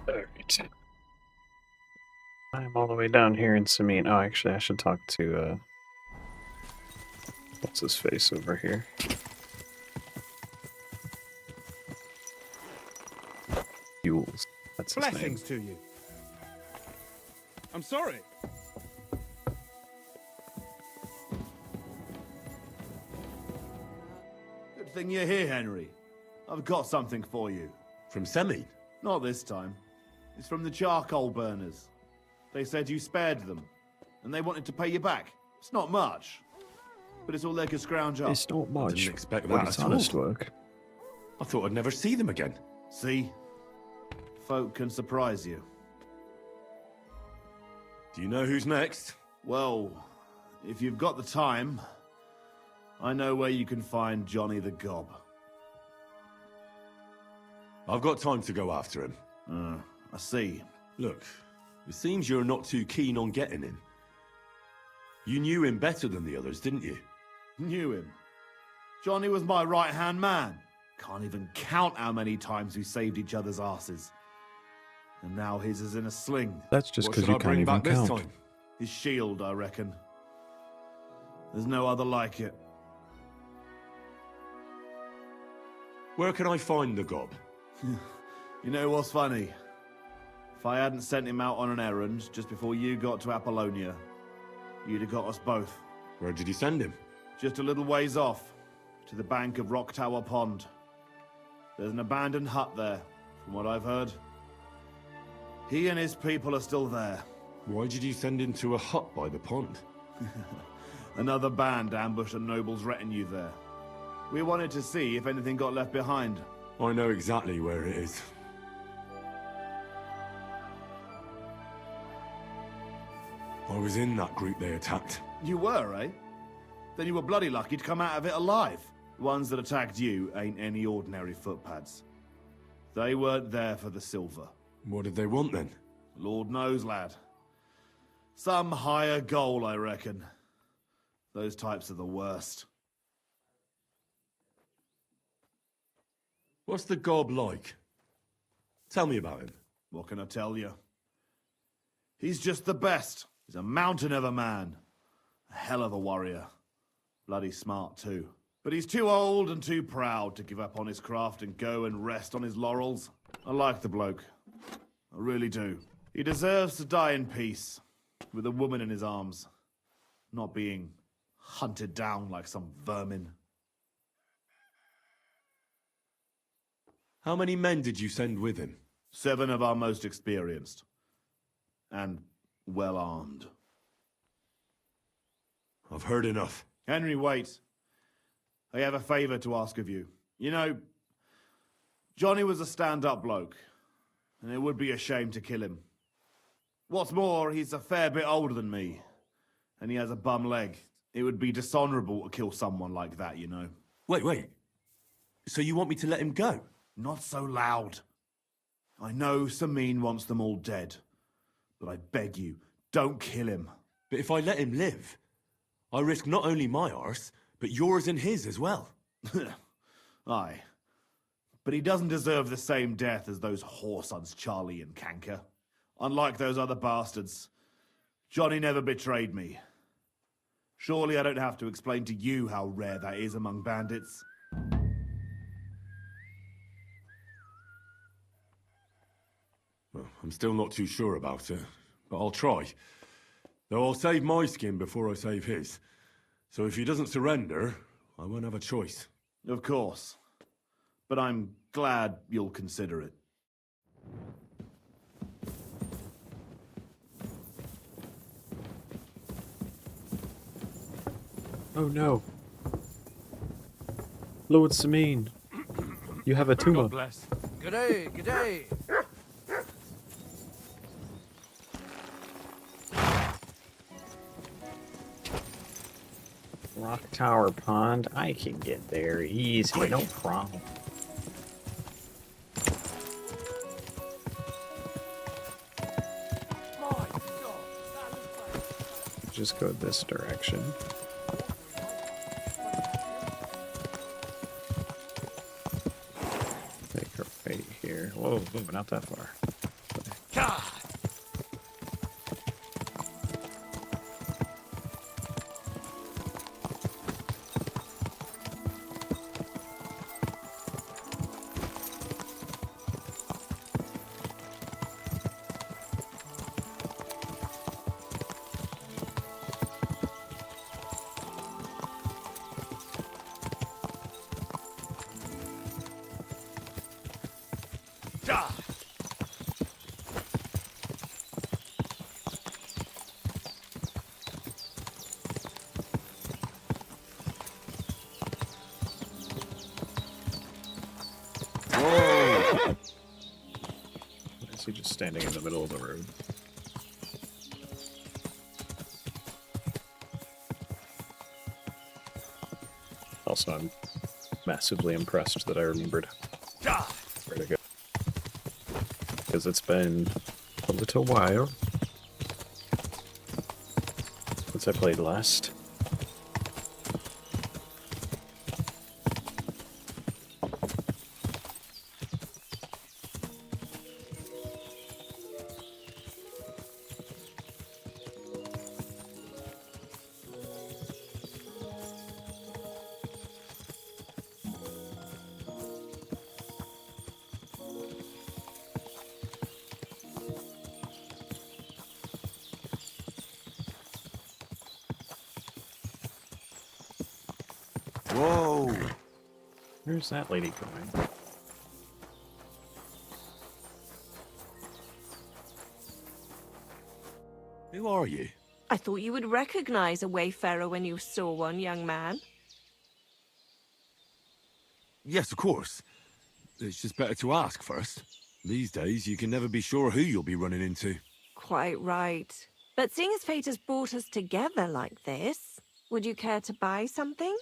Alright. I'm all the way down here in Samine. Oh, actually, I should talk to, what's his face over here? Fuels. That's his name. Blessings to you. I'm sorry. Good thing you're here, Henry. I've got something for you. From Semi? Not this time. It's from the charcoal burners. They said you spared them, and they wanted to pay you back. It's not much, but it's all they could scrounge up. It's not much, didn't expect but that it's at honest all. work. I thought I'd never see them again. See? Folk can surprise you. Do you know who's next? Well, if you've got the time, I know where you can find Johnny the Gob. I've got time to go after him. I see. Look, it seems you're not too keen on getting him. You knew him better than the others, didn't you? Knew him. Johnny was my right-hand man. Can't even count how many times we saved each other's asses. And now his is in a sling. That's just What because should you I can't bring even back this count. time? His shield, I reckon. There's no other like it. Where can I find the gob? You know what's funny? If I hadn't sent him out on an errand just before you got to Apollonia, you'd have got us both. Where did you send him? Just a little ways off, to the bank of Rock Tower Pond. There's an abandoned hut there, from what I've heard. He and his people are still there. Why did you send him to a hut by the pond? Another band ambushed a noble's retinue there. We wanted to see if anything got left behind. I know exactly where it is. I was in that group they attacked. You were, eh? Then you were bloody lucky to come out of it alive. The ones that attacked you ain't any ordinary footpads. They weren't there for the silver. What did they want then? Lord knows, lad. Some higher goal, I reckon. Those types are the worst. What's the gob like? Tell me about him. What can I tell you? He's just the best. He's a mountain of a man. A hell of a warrior. Bloody smart, too. But he's too old and too proud to give up on his craft and go and rest on his laurels. I like the bloke. I really do. He deserves to die in peace, with a woman in his arms. Not being hunted down like some vermin. How many men did you send with him? 7 of our most experienced. And well armed. I've heard enough. Henry, wait. I have a favor to ask of you. You know, Johnny was a stand-up bloke, and it would be a shame to kill him. What's more, he's a fair bit older than me, and he has a bum leg. It would be dishonorable to kill someone like that, you know. Wait. So you want me to let him go? Not so loud. I know Samine wants them all dead, but I beg you, don't kill him. But if I let him live, I risk not only my arse, but yours and his as well. Aye. But he doesn't deserve the same death as those whoresons Charlie and Canker. Unlike those other bastards, Johnny never betrayed me. Surely I don't have to explain to you how rare that is among bandits. Well, I'm still not too sure about it, but I'll try. Though I'll save my skin before I save his. So if he doesn't surrender, I won't have a choice. Of course. But I'm glad you'll consider it. Oh no. Lord Samine, you have a tumor. God bless. G'day, g'day. Rock Tower Pond, I can get there easy, no problem. Just go this direction. Make our way here. Whoa, not that far. God! Why is he just standing in the middle of the road? Also, I'm massively impressed that I remembered where to go. Because it's been a little while since I played last. Whoa! Where's that lady going? Who are you? I thought you would recognize a wayfarer when you saw one, young man. Yes, of course. It's just better to ask first. These days, you can never be sure who you'll be running into. Quite right. But seeing as fate has brought us together like this, would you care to buy something?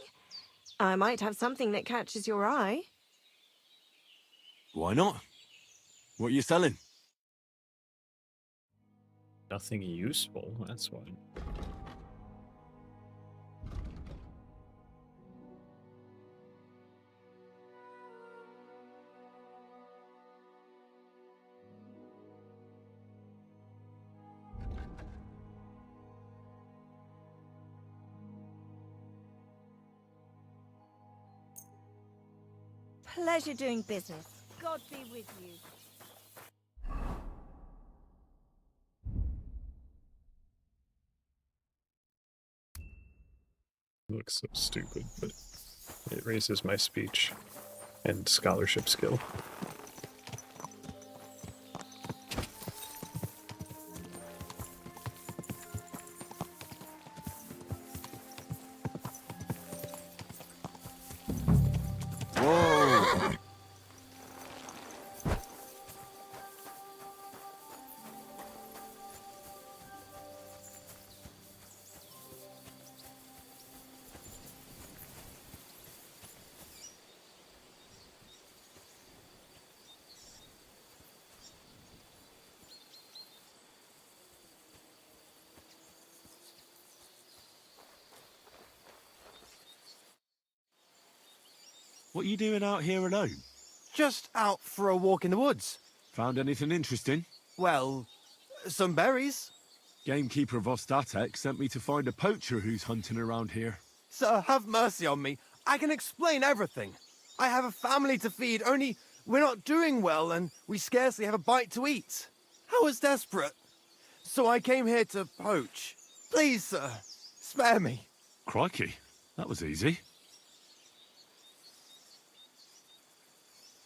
I might have something that catches your eye. Why not? What are you selling? Nothing useful, that's why. Pleasure doing business. God be with you. It looks so stupid, but it raises my speech and scholarship skill. Whoa! What are you doing out here alone? Just out for a walk in the woods. Found anything interesting? Well, some berries. Gamekeeper Vostatek sent me to find a poacher who's hunting around here. Sir, have mercy on me. I can explain everything. I have a family to feed, only we're not doing well and we scarcely have a bite to eat. I was desperate. So I came here to poach. Please, sir, spare me. Crikey, that was easy.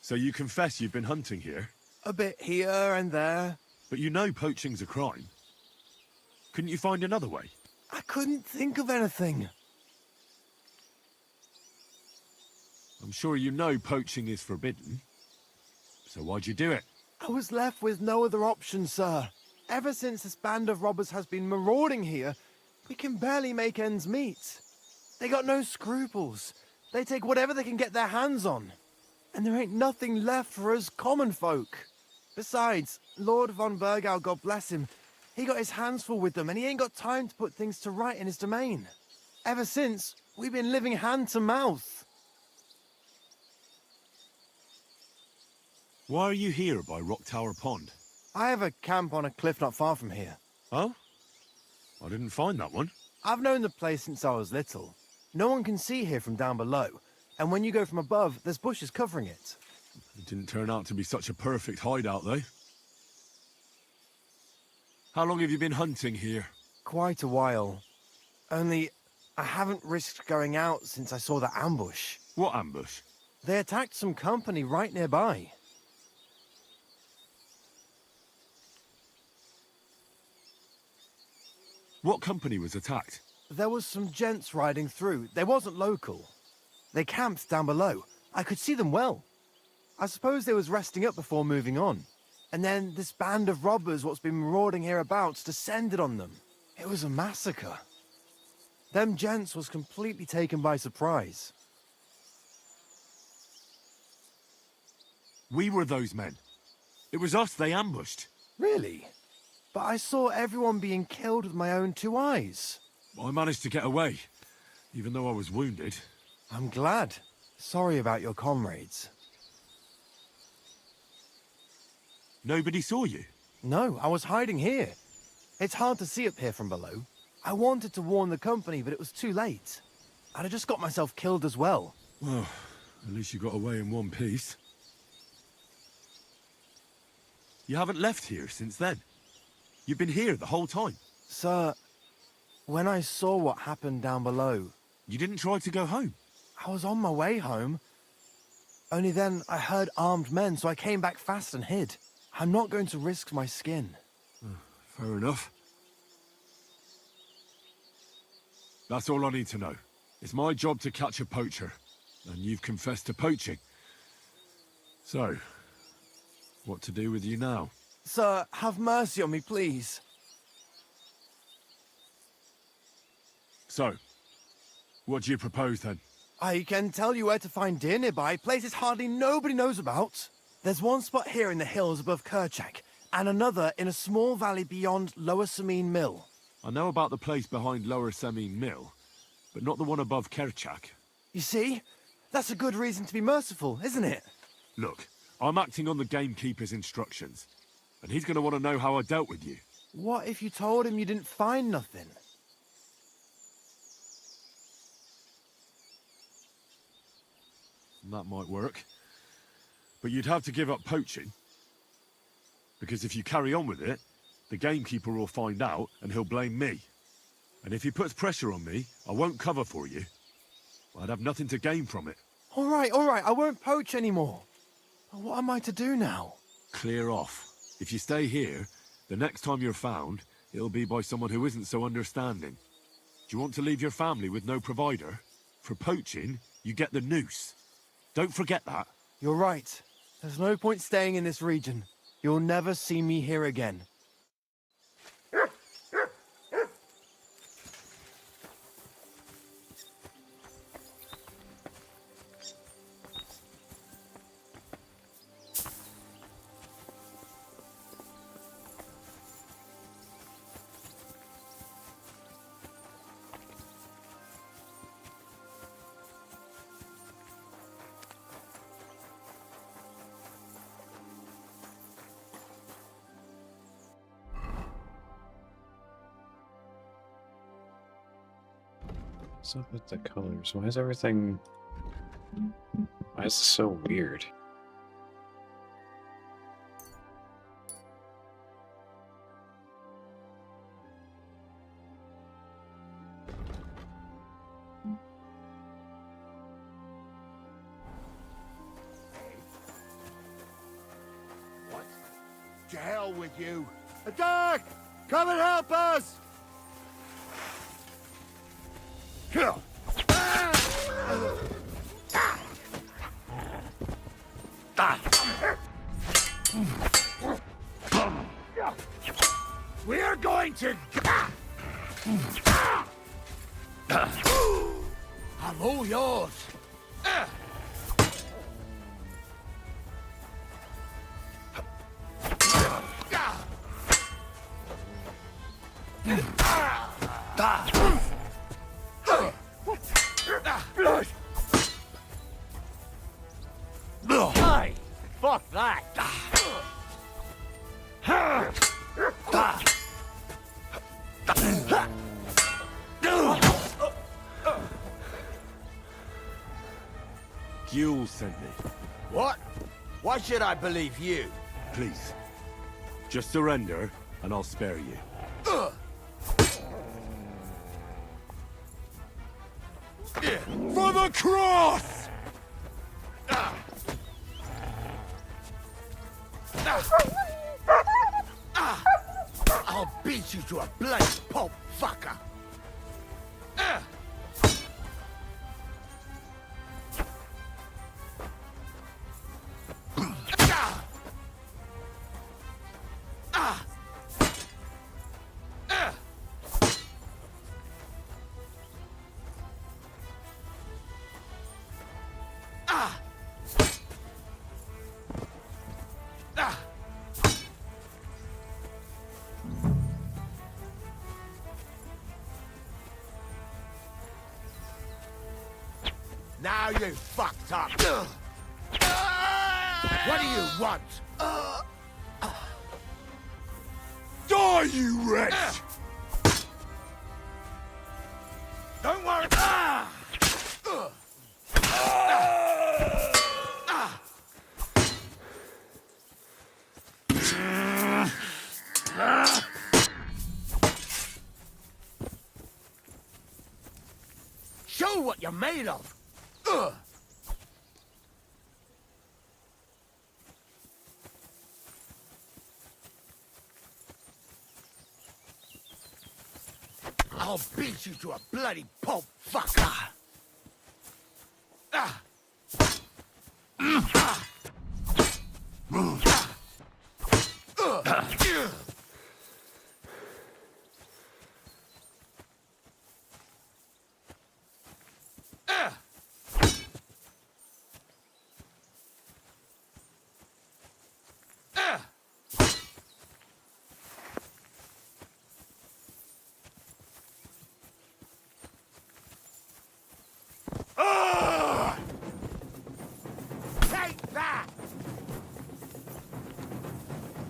So you confess you've been hunting here, A bit here and there. but you know poaching's a crime. Couldn't you find another way? I couldn't think of anything. I'm sure you know poaching is forbidden. So why'd you do it? I was left with no other option, sir. Ever since this band of robbers has been marauding here, we can barely make ends meet. They got no scruples. They take whatever they can get their hands on. And there ain't nothing left for us common folk. Besides, Lord von Burgau, God bless him, he got his hands full with them and he ain't got time to put things to right in his domain. Ever since, we've been living hand to mouth. Why are you here by Rock Tower Pond? I have a camp on a cliff not far from here. Oh? I didn't find that one. I've known the place since I was little. No one can see here from down below, and when you go from above, there's bushes covering it. It didn't turn out to be such a perfect hideout, though. How long have you been hunting here? Quite a while. Only, I haven't risked going out since I saw that ambush. What ambush? They attacked some company right nearby. What company was attacked? There was some gents riding through. They wasn't local. They camped down below. I could see them well. I suppose they was resting up before moving on. And then this band of robbers what's been marauding hereabouts descended on them. It was a massacre. Them gents was completely taken by surprise. We were those men. It was us they ambushed. Really? But I saw everyone being killed with my own 2 eyes. I managed to get away, even though I was wounded. I'm glad. Sorry about your comrades. Nobody saw you? No, I was hiding here. It's hard to see up here from below. I wanted to warn the company, but it was too late. I'd have just got myself killed as well. Well, at least you got away in one piece. You haven't left here since then. You've been here the whole time. Sir, when I saw what happened down below, You didn't try to go home. I was on my way home. Only then I heard armed men, so I came back fast and hid. I'm not going to risk my skin. Fair enough. That's all I need to know. It's my job to catch a poacher, and you've confessed to poaching. So, what to do with you now? Sir, have mercy on me, please. So, what do you propose then? I can tell you where to find deer nearby, places hardly nobody knows about. There's one spot here in the hills above Kerchak, and another in a small valley beyond Lower Samine Mill. I know about the place behind Lower Semine Mill, but not the one above Kerchak. You see? That's a good reason to be merciful, isn't it? Look, I'm acting on the gamekeeper's instructions, and he's going to want to know how I dealt with you. What if you told him you didn't find nothing? That might work. But you'd have to give up poaching. Because if you carry on with it, the gamekeeper will find out and he'll blame me. And if he puts pressure on me, I won't cover for you. I'd have nothing to gain from it. All right, I won't poach anymore. But what am I to do now? Clear off. If you stay here, the next time you're found, it'll be by someone who isn't so understanding. Do you want to leave your family with no provider? For poaching, you get the noose. Don't forget that. You're right. There's no point staying in this region. You'll never see me here again. What's up with the colors? Why is everything... Why is this so weird? What? To hell with you! Attack! Come and help us! We're going to... I'm all yours. Hey, fuck that. locals sent me. What? Why should I believe you? Please. Just surrender, and I'll spare you. Ugh. For the cross! I'll beat you to a bloody pulp fucker. Now you fucked up. What do you want? Die, you wretch! Don't worry. Show what you're made of. I'll beat you to a bloody pulp fucker. Take that!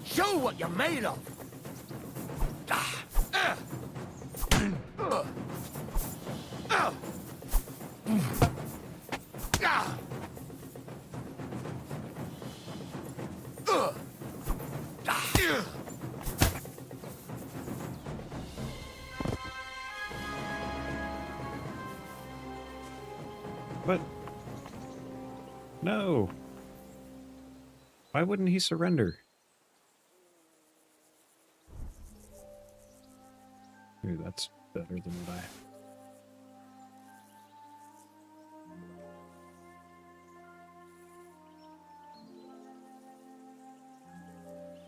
Show what you're made of! But no. Why wouldn't he surrender? Ooh, that's better than what I...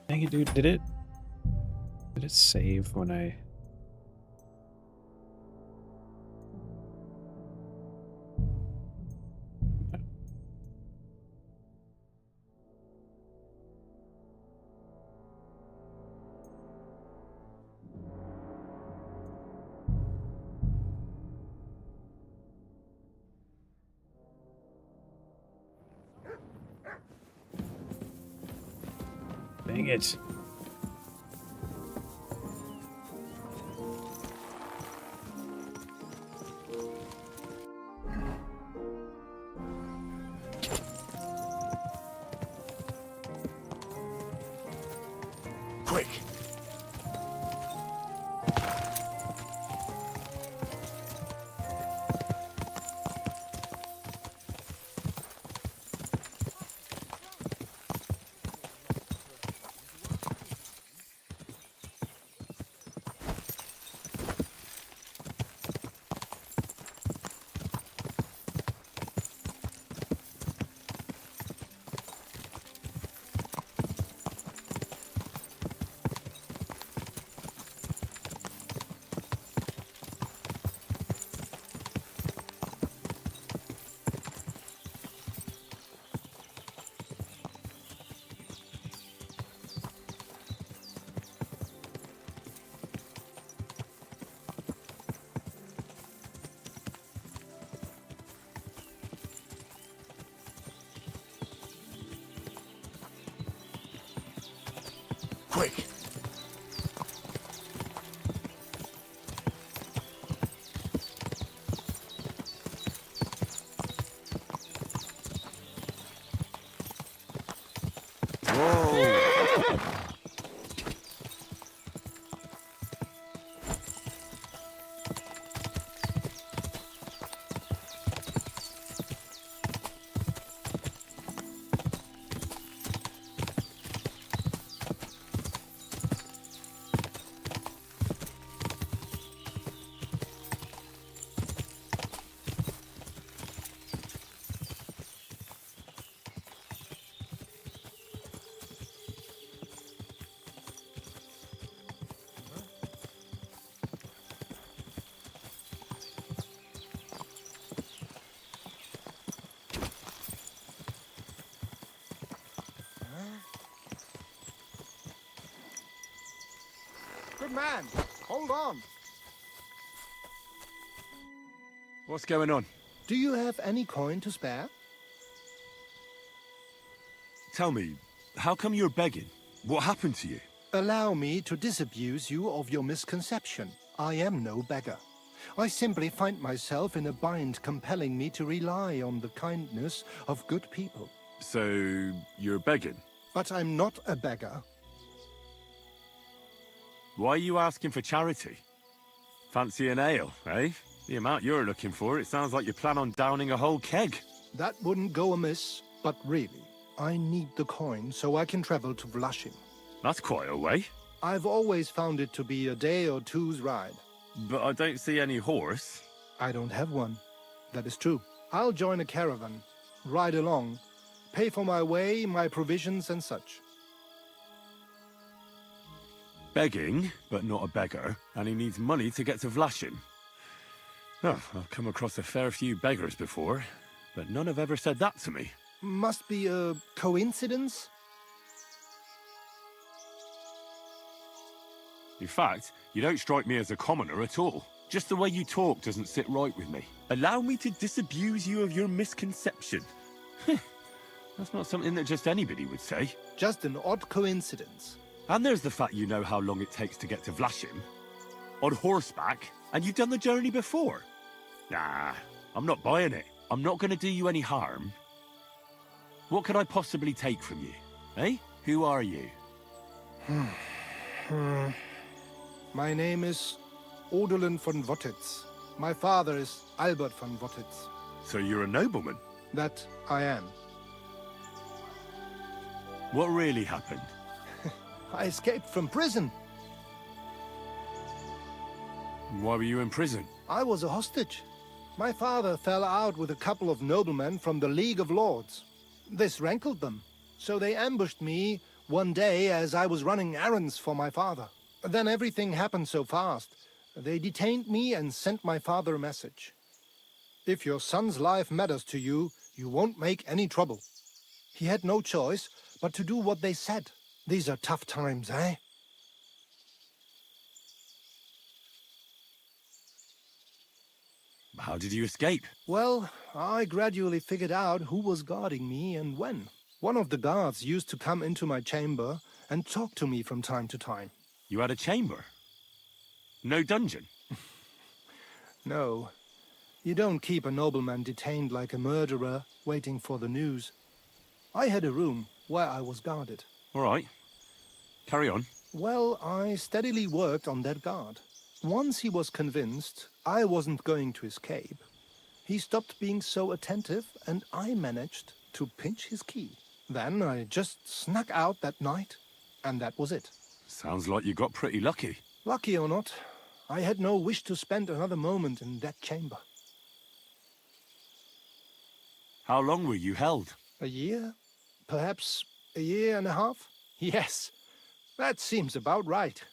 Dang it, dude, did it save when I... Dang it. Quick! Quick! Good man. Hold on. What's going on? Do you have any coin to spare? Tell me, how come you're begging? What happened to you? Allow me to disabuse you of your misconception. I am no beggar. I simply find myself in a bind compelling me to rely on the kindness of good people. So, you're begging? But I'm not a beggar. Why are you asking for charity? Fancy an ale, eh? The amount you're looking for, it sounds like you plan on downing a whole keg. That wouldn't go amiss, but really, I need the coin so I can travel to Vlashim. That's quite a way. I've always found it to be a day or two's ride. But I don't see any horse. I don't have one. That is true. I'll join a caravan, ride along, pay for my way, my provisions and such. Begging, but not a beggar, and he needs money to get to Vlashim. Oh, I've come across a fair few beggars before, but none have ever said that to me. Must be a coincidence? In fact, you don't strike me as a commoner at all. Just the way you talk doesn't sit right with me. Allow me to disabuse you of your misconception. That's not something that just anybody would say. Just an odd coincidence. And there's the fact you know how long it takes to get to Vlashim. On horseback, and you've done the journey before. Nah, I'm not buying it. I'm not going to do you any harm. What could I possibly take from you? Eh? Who are you? My name is Odolin von Wottitz. My father is Albert von Wottitz. So you're a nobleman? That I am. What really happened? I escaped from prison. Why were you in prison? I was a hostage. My father fell out with a couple of noblemen from the League of Lords. This rankled them, so they ambushed me one day as I was running errands for my father. Then everything happened so fast. They detained me and sent my father a message. If your son's life matters to you, you won't make any trouble. He had no choice but to do what they said. These are tough times, eh? How did you escape? Well, I gradually figured out who was guarding me and when. One of the guards used to come into my chamber and talk to me from time to time. You had a chamber? No dungeon? No. You don't keep a nobleman detained like a murderer, waiting for the news. I had a room where I was guarded. All right. Carry on. Well, I steadily worked on that guard. Once he was convinced I wasn't going to escape, he stopped being so attentive and I managed to pinch his key. Then I just snuck out that night, and that was it. Sounds like you got pretty lucky. Lucky or not, I had no wish to spend another moment in that chamber. How long were you held? A year? Perhaps a year and a half? Yes, that seems about right.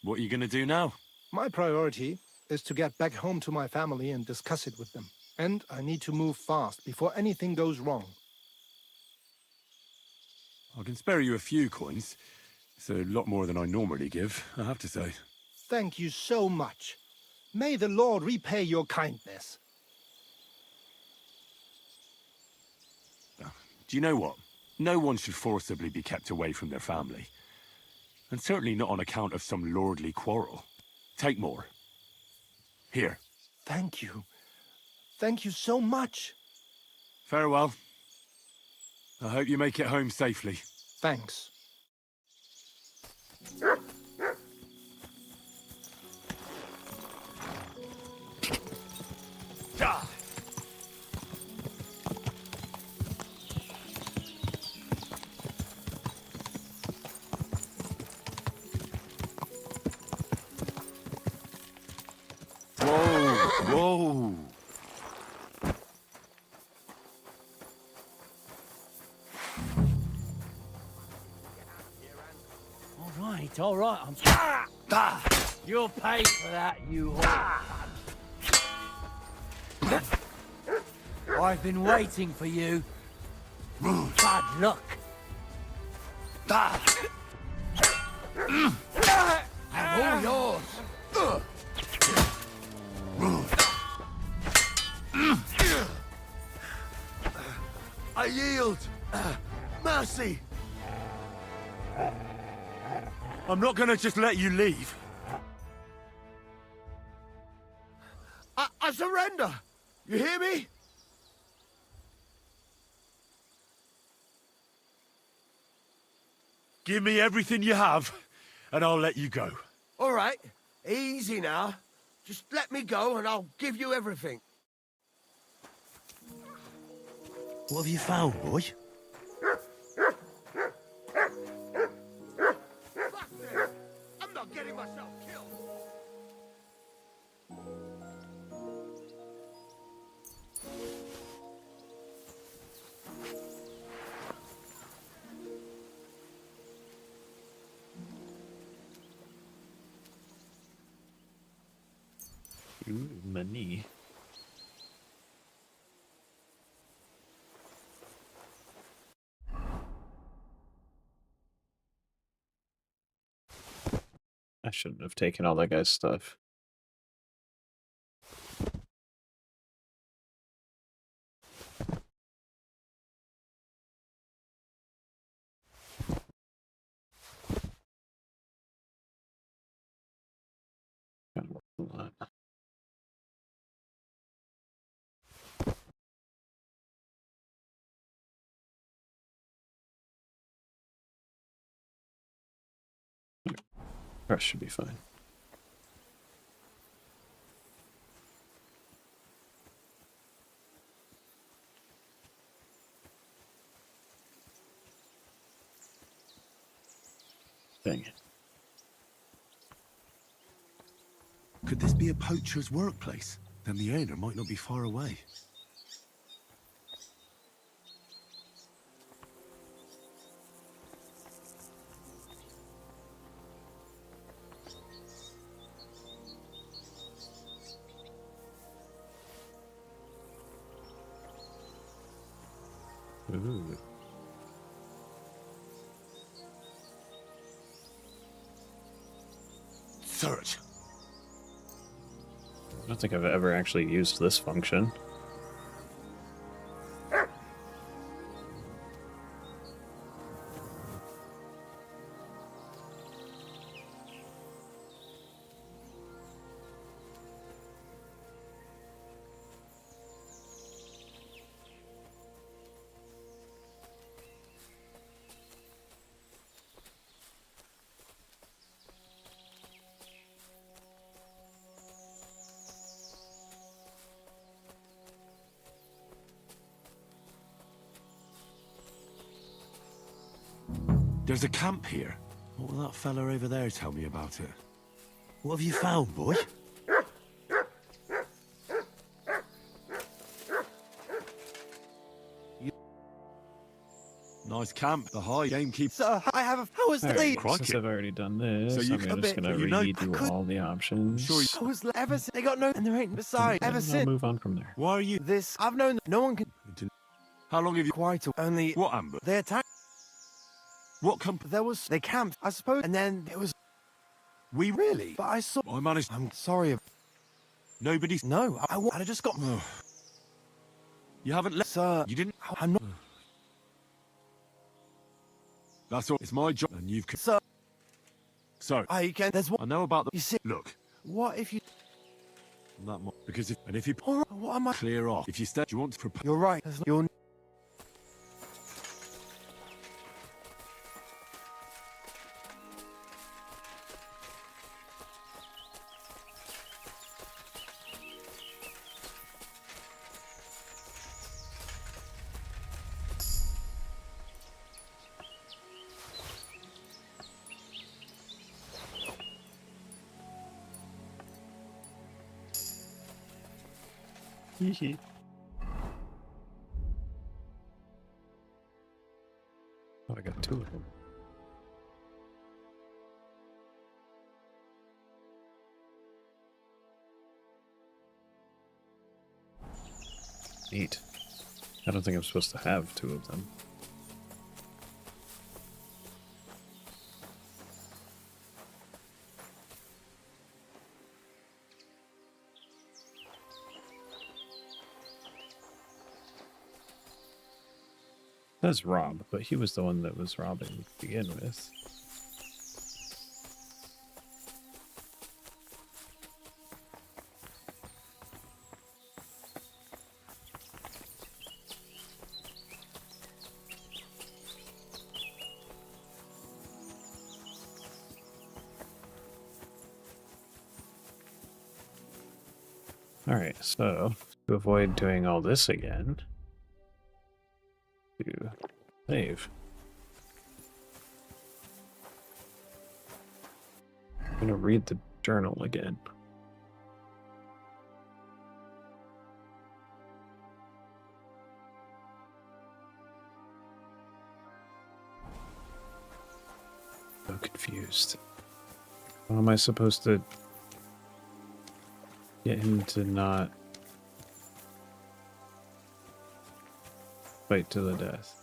What are you going to do now? My priority is to get back home to my family and discuss it with them. And I need to move fast before anything goes wrong. I can spare you a few coins. It's a lot more than I normally give, I have to say. Thank you so much. May the Lord repay your kindness. Do you know what? No one should forcibly be kept away from their family. And certainly not on account of some lordly quarrel. Take more. Here. Thank you. Thank you so much. Farewell. I hope you make it home safely. Thanks. Whoa! All right. You'll pay for that, you whore. I've been waiting for you. Bad luck. I'm all yours. I yield. Mercy. I'm not gonna just let you leave. I surrender. You hear me? Give me everything you have, and I'll let you go. All right. Easy now. Just let me go and I'll give you everything. What have you found, boy? Fuck this. I'm not getting myself killed. Ooh, money. I shouldn't have taken all that guy's stuff. Kind of a lot. Rest should be fine. Dang it. Could this be a poacher's workplace? Then the owner might not be far away. Ooh. Search. I don't think I've ever actually used this function. There's a camp here. What will that fella over there tell me about it? What have you found, boy? Nice camp. The high gamekeeper. Sir, I have a... How was the Alright, lead? Crikey. since I've already done this, So you I'm could- just bit, gonna you know, read you could- all the options. sure you- I was ever since... They got no... And there ain't... Besides, And ever I'll since... move on from there. Why are you... This... I've known that no one can... How long have you... Quite... Only... What, Amber? They attacked... What company? There was... They camped, I suppose. And then it was... We... Really? But I saw... I managed... I'm sorry. Nobody's... No, I just got... You haven't let... Sir... You didn't... I'm not... That's all. It's my job, and you've... Sir... So, I can... There's one... I know about the... You see... Look, What if you... that mo- because if... And if you... Alright, what am I... Clear off. If you stay... Do you want to propose... You're right. You're... Hee Oh, I got two of them. Neat. I don't think I'm supposed to have two of them. says rob, but he was the one that was robbing to begin with. Alright, so to avoid doing all this again, to save. I'm gonna read the journal again. So confused. How am I supposed to get him to not fight to the death?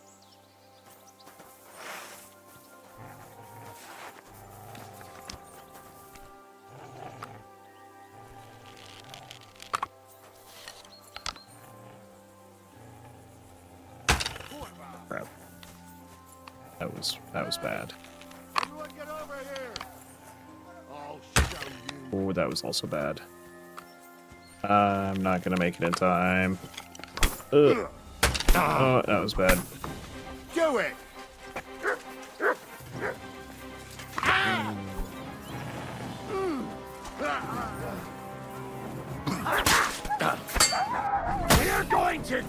Crap. That was bad. Everyone get over here! I'll show you. Oh, that was also bad. I'm not gonna make it in time. Ugh. Oh, that was bad. Do it! We're going to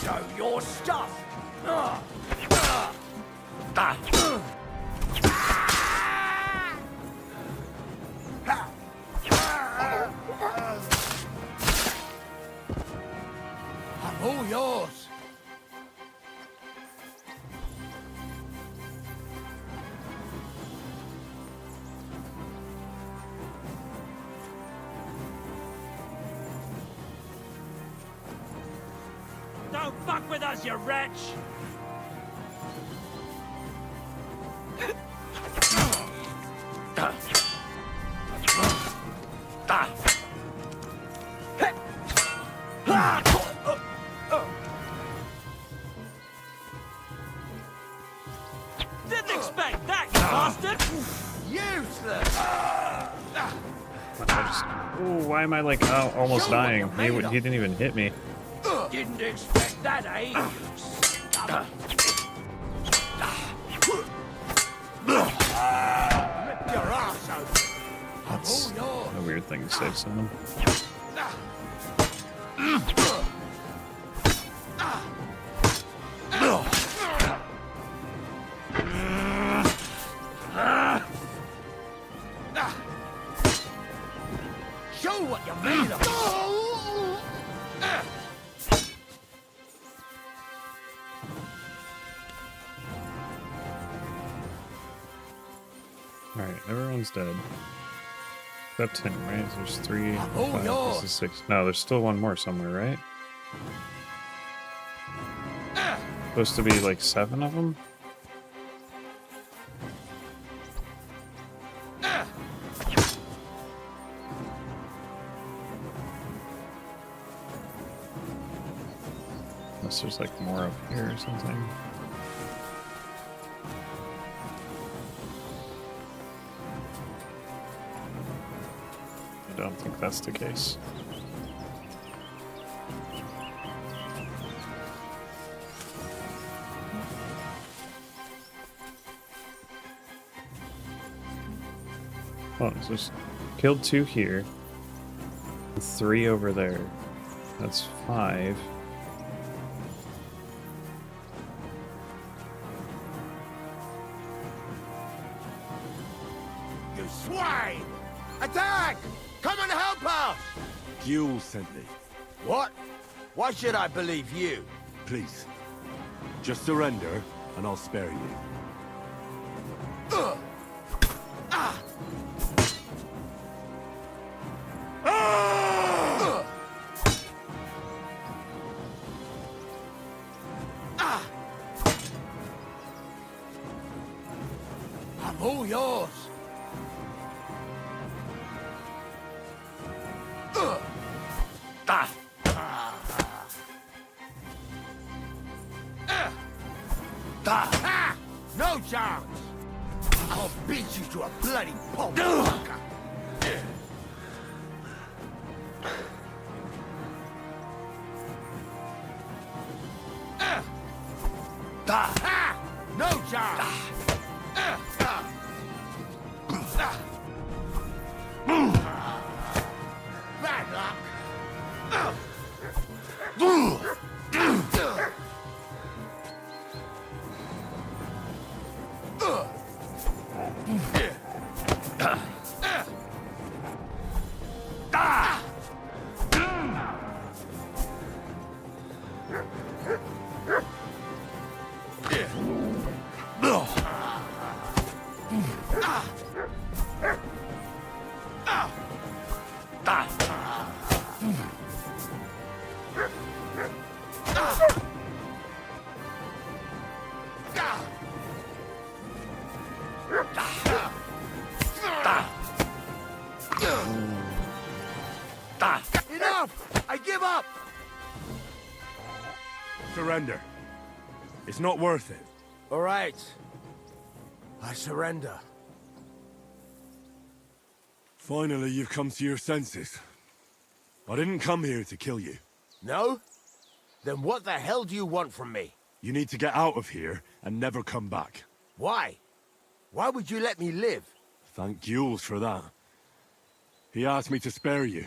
show your stuff. I'm all yours. Don't fuck with us, you wretch! Didn't expect that, you bastard! Useless. Oh, why am I like almost dying? He didn't even hit me. Didn't expect that, eh? You Rip your ass open. That's a weird thing to say to someone. Show what you're made of. Alright, everyone's dead. Except him, right? There's 3, Oh, 5, no. this is 6. No, there's still one more somewhere, right? Supposed to be like 7 of them? Unless there's like more up here or something. I don't think that's the case. Oh, so just killed 2 here. 3 over there. That's 5. You swine! Attack! Come and help us! Gules sent me. What? Why should I believe you? Please. Just surrender, and I'll spare you. I'm all yours. Ha! No chance! I'll beat you to a bloody pulp, fucker! Ha! No chance! Bad luck! Enough! I give up! Surrender. It's not worth it. All right. I surrender. Finally, you've come to your senses. I didn't come here to kill you. No? Then what the hell do you want from me? You need to get out of here and never come back. Why? Why would you let me live? Thank Jules for that. He asked me to spare you.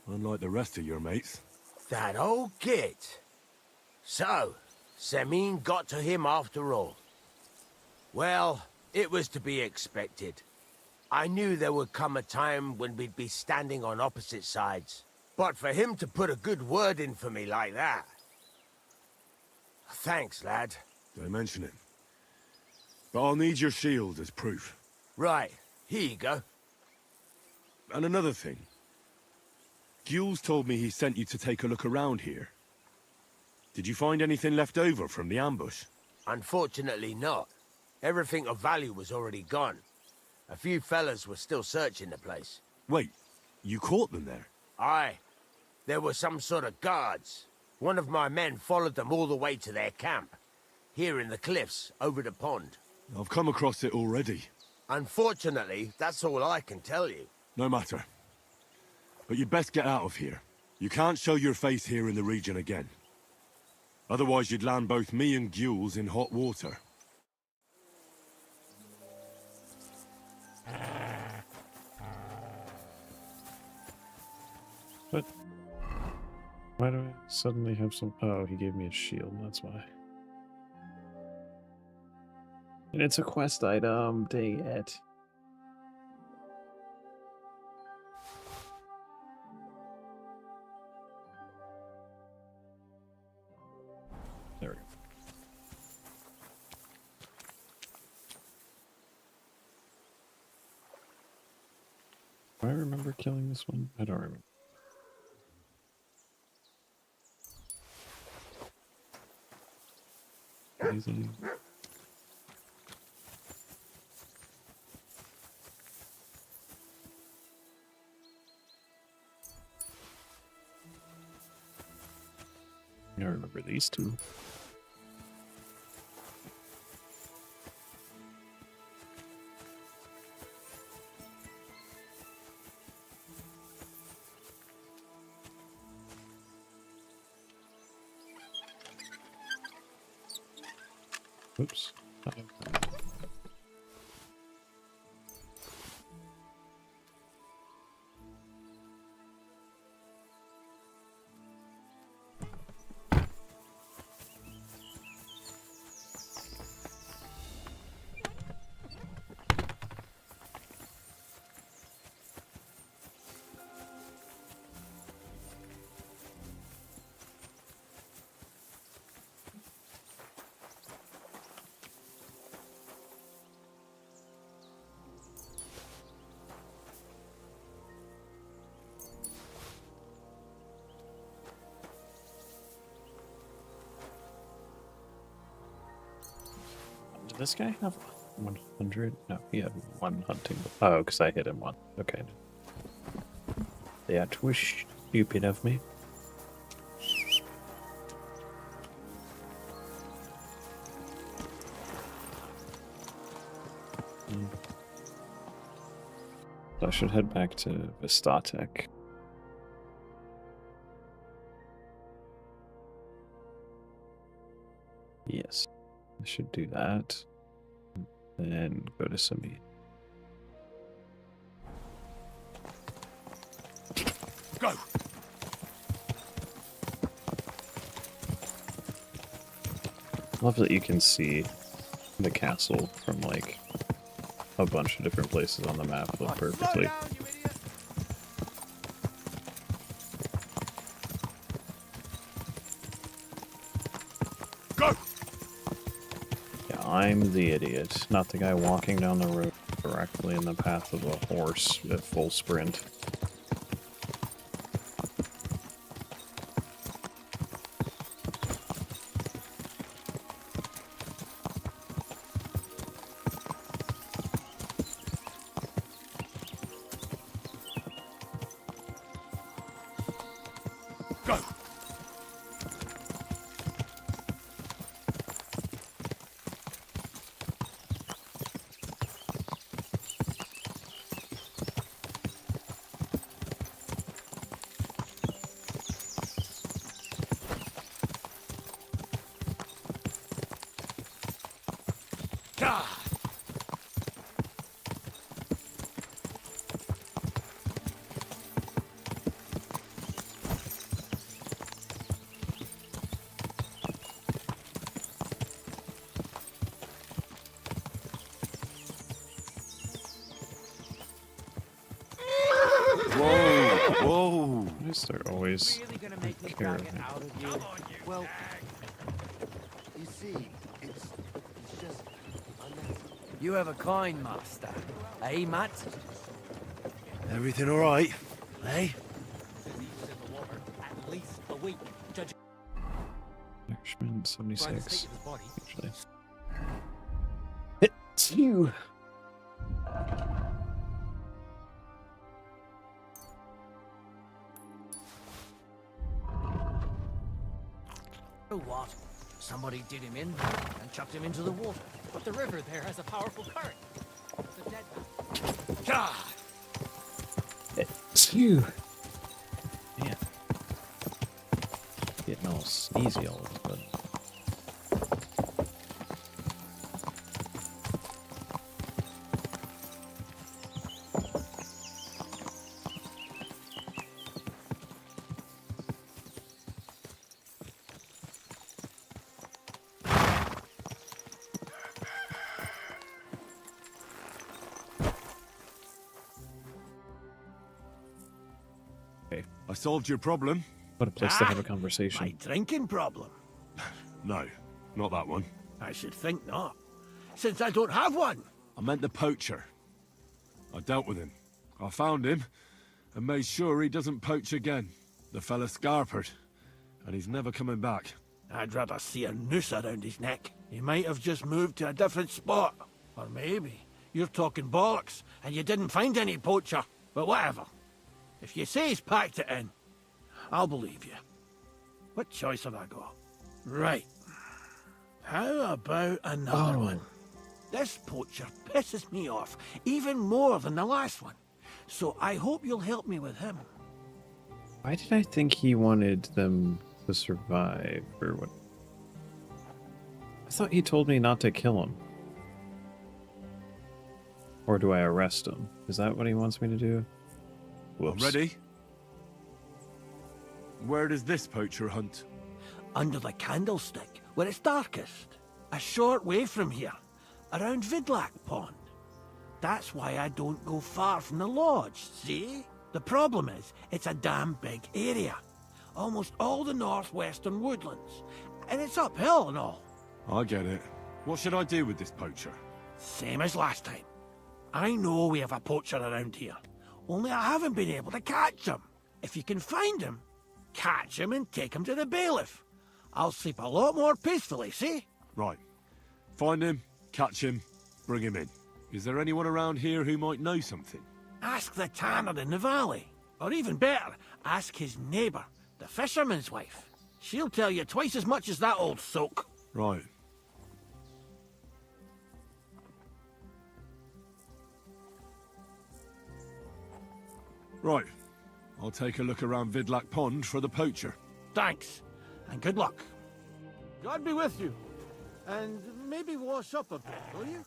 Unlike the rest of your mates. That old git. So, Semin got to him after all. Well, it was to be expected. I knew there would come a time when we'd be standing on opposite sides. But for him to put a good word in for me like that... Thanks, lad. Don't mention it. But I'll need your shield as proof. Right, here you go. And another thing. Jules told me he sent you to take a look around here. Did you find anything left over from the ambush? Unfortunately not. Everything of value was already gone. A few fellas were still searching the place. Wait, you caught them there? Aye. There were some sort of guards. One of my men followed them all the way to their camp. Here in the cliffs, over the pond. I've come across it already. Unfortunately, that's all I can tell you. No matter. But you'd best get out of here. You can't show your face here in the region again. Otherwise you'd land both me and Jules in hot water. But why do I suddenly have some... Oh, he gave me a shield, that's why. And it's a quest item, dang it. There we go. Do I remember killing this one? I don't remember. Amazing. I remember these two. Oops. Did this guy have 100? No, he had one hunting. Oh, because I hit him one. Okay. That was stupid of me. So I should head back to Vistatek. Yes, I should do that. Then go to Sami. Go! Love that you can see the castle from like a bunch of different places on the map look perfectly. Go! Yeah, I'm the idiot, not the guy walking down the road directly in the path of a horse at full sprint. Go! Ah! Whoa! Why is there always Really gonna make me a caravan? get out of here? Well, you see, it's just... You have a kind master, eh, Matt? Everything all right, eh? At least a week. Judge Irishman 76. body. Actually. It's you. Oh, what? Somebody did him in and chucked him into the water. But the river there has a powerful current. The dead man. God! It's you. Man. Getting all sneezy all of a sudden. I solved your problem. What a place to have a conversation. My drinking problem? No, not that one. I should think not, since I don't have one. I meant the poacher. I dealt with him. I found him and made sure he doesn't poach again. The fella scarpered, and he's never coming back. I'd rather see a noose around his neck. He might have just moved to a different spot. Or maybe you're talking bollocks and you didn't find any poacher. But whatever. If you say he's packed it in, I'll believe you. What choice have I got? Right. How about another one? This poacher pisses me off even more than the last one. So I hope you'll help me with him. Why did I think he wanted them to survive, or what? I thought he told me not to kill him. Or do I arrest him? Is that what he wants me to do? Whoops. Ready? Where does this poacher hunt? Under the candlestick, where it's darkest. A short way from here. Around Vidlac Pond. That's why I don't go far from the lodge, see? The problem is, it's a damn big area. Almost all the northwestern woodlands. And it's uphill and all. I get it. What should I do with this poacher? Same as last time. I know we have a poacher around here. Only I haven't been able to catch him. If you can find him, catch him and take him to the bailiff. I'll sleep a lot more peacefully, see? Right. Find him, catch him, bring him in. Is there anyone around here who might know something? Ask the tanner in the valley. Or even better, ask his neighbour, the fisherman's wife. She'll tell you twice as much as that old soak. Right. Right. I'll take a look around Vidlak Pond for the poacher. Thanks, and good luck. God be with you. And maybe wash up a bit, will you?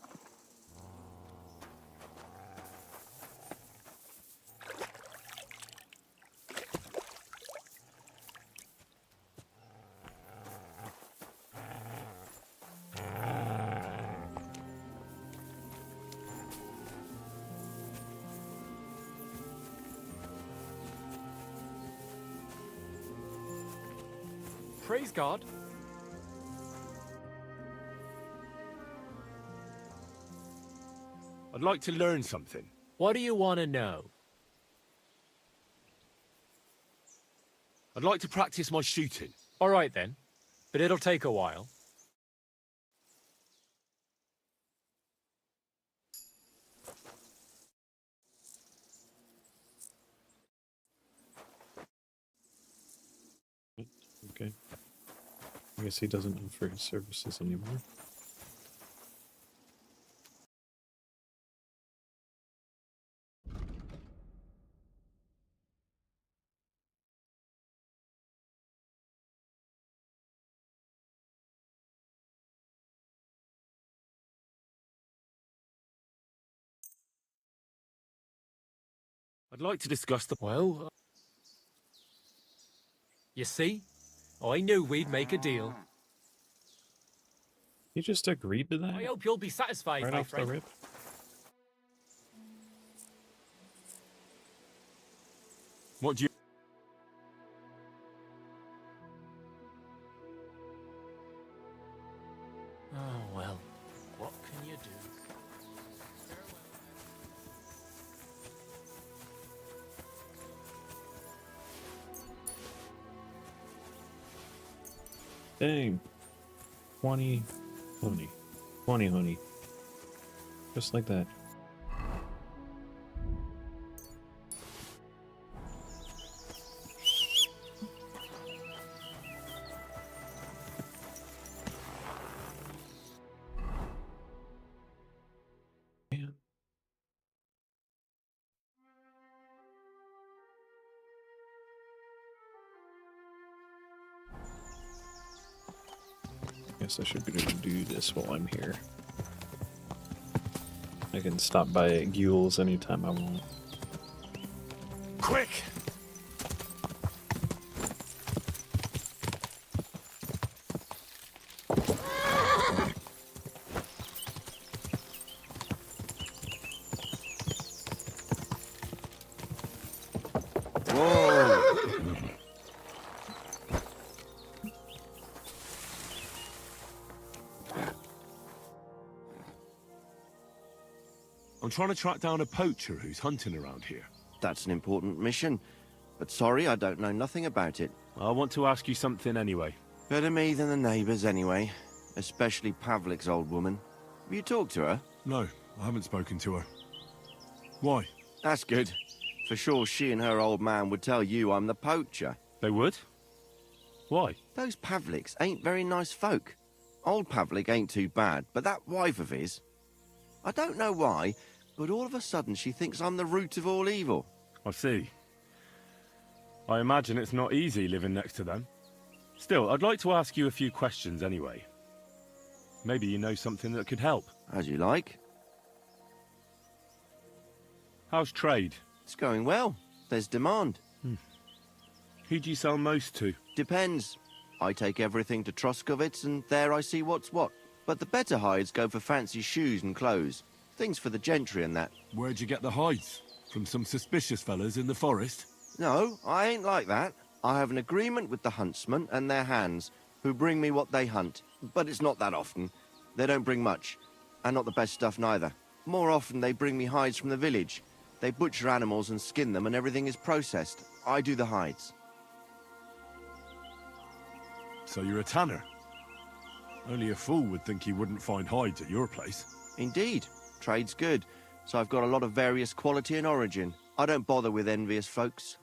Praise God. I'd like to learn something. What do you want to know? I'd like to practice my shooting. All right then, but it'll take a while. Okay. I guess he doesn't offer his services anymore. I'd like to discuss the... Well, you see, I knew we'd make a deal. He just agreed to that? I hope you'll be satisfied, Right my off the friend. rip? What do you... Oh, well, what can you do? Dang. 20 honey. 20 honey. Just like that. Man. Guess I should be able to do this while I'm here. I can stop by at Gules anytime I want. Quick! I'm trying to track down a poacher who's hunting around here. That's an important mission. But sorry, I don't know nothing about it. I want to ask you something anyway. Better me than the neighbours anyway. Especially Pavlik's old woman. Have you talked to her? No, I haven't spoken to her. Why? That's good. For sure she and her old man would tell you I'm the poacher. They would? Why? Those Pavliks ain't very nice folk. Old Pavlik ain't too bad, but that wife of his... I don't know why, but all of a sudden she thinks I'm the root of all evil. I see. I imagine it's not easy living next to them. Still, I'd like to ask you a few questions anyway. Maybe you know something that could help. As you like. How's trade? It's going well. There's demand. Who do you sell most to? Depends. I take everything to Troskovitz and there I see what's what. But the better hides go for fancy shoes and clothes. Things for the gentry and that. Where'd you get the hides? From some suspicious fellas in the forest? No, I ain't like that. I have an agreement with the huntsmen and their hands, who bring me what they hunt. But it's not that often. They don't bring much. And not the best stuff neither. More often they bring me hides from the village. They butcher animals and skin them and everything is processed. I do the hides. So you're a tanner? Only a fool would think you wouldn't find hides at your place. Indeed. Trade's good. So I've got a lot of various quality and origin. I don't bother with envious folks.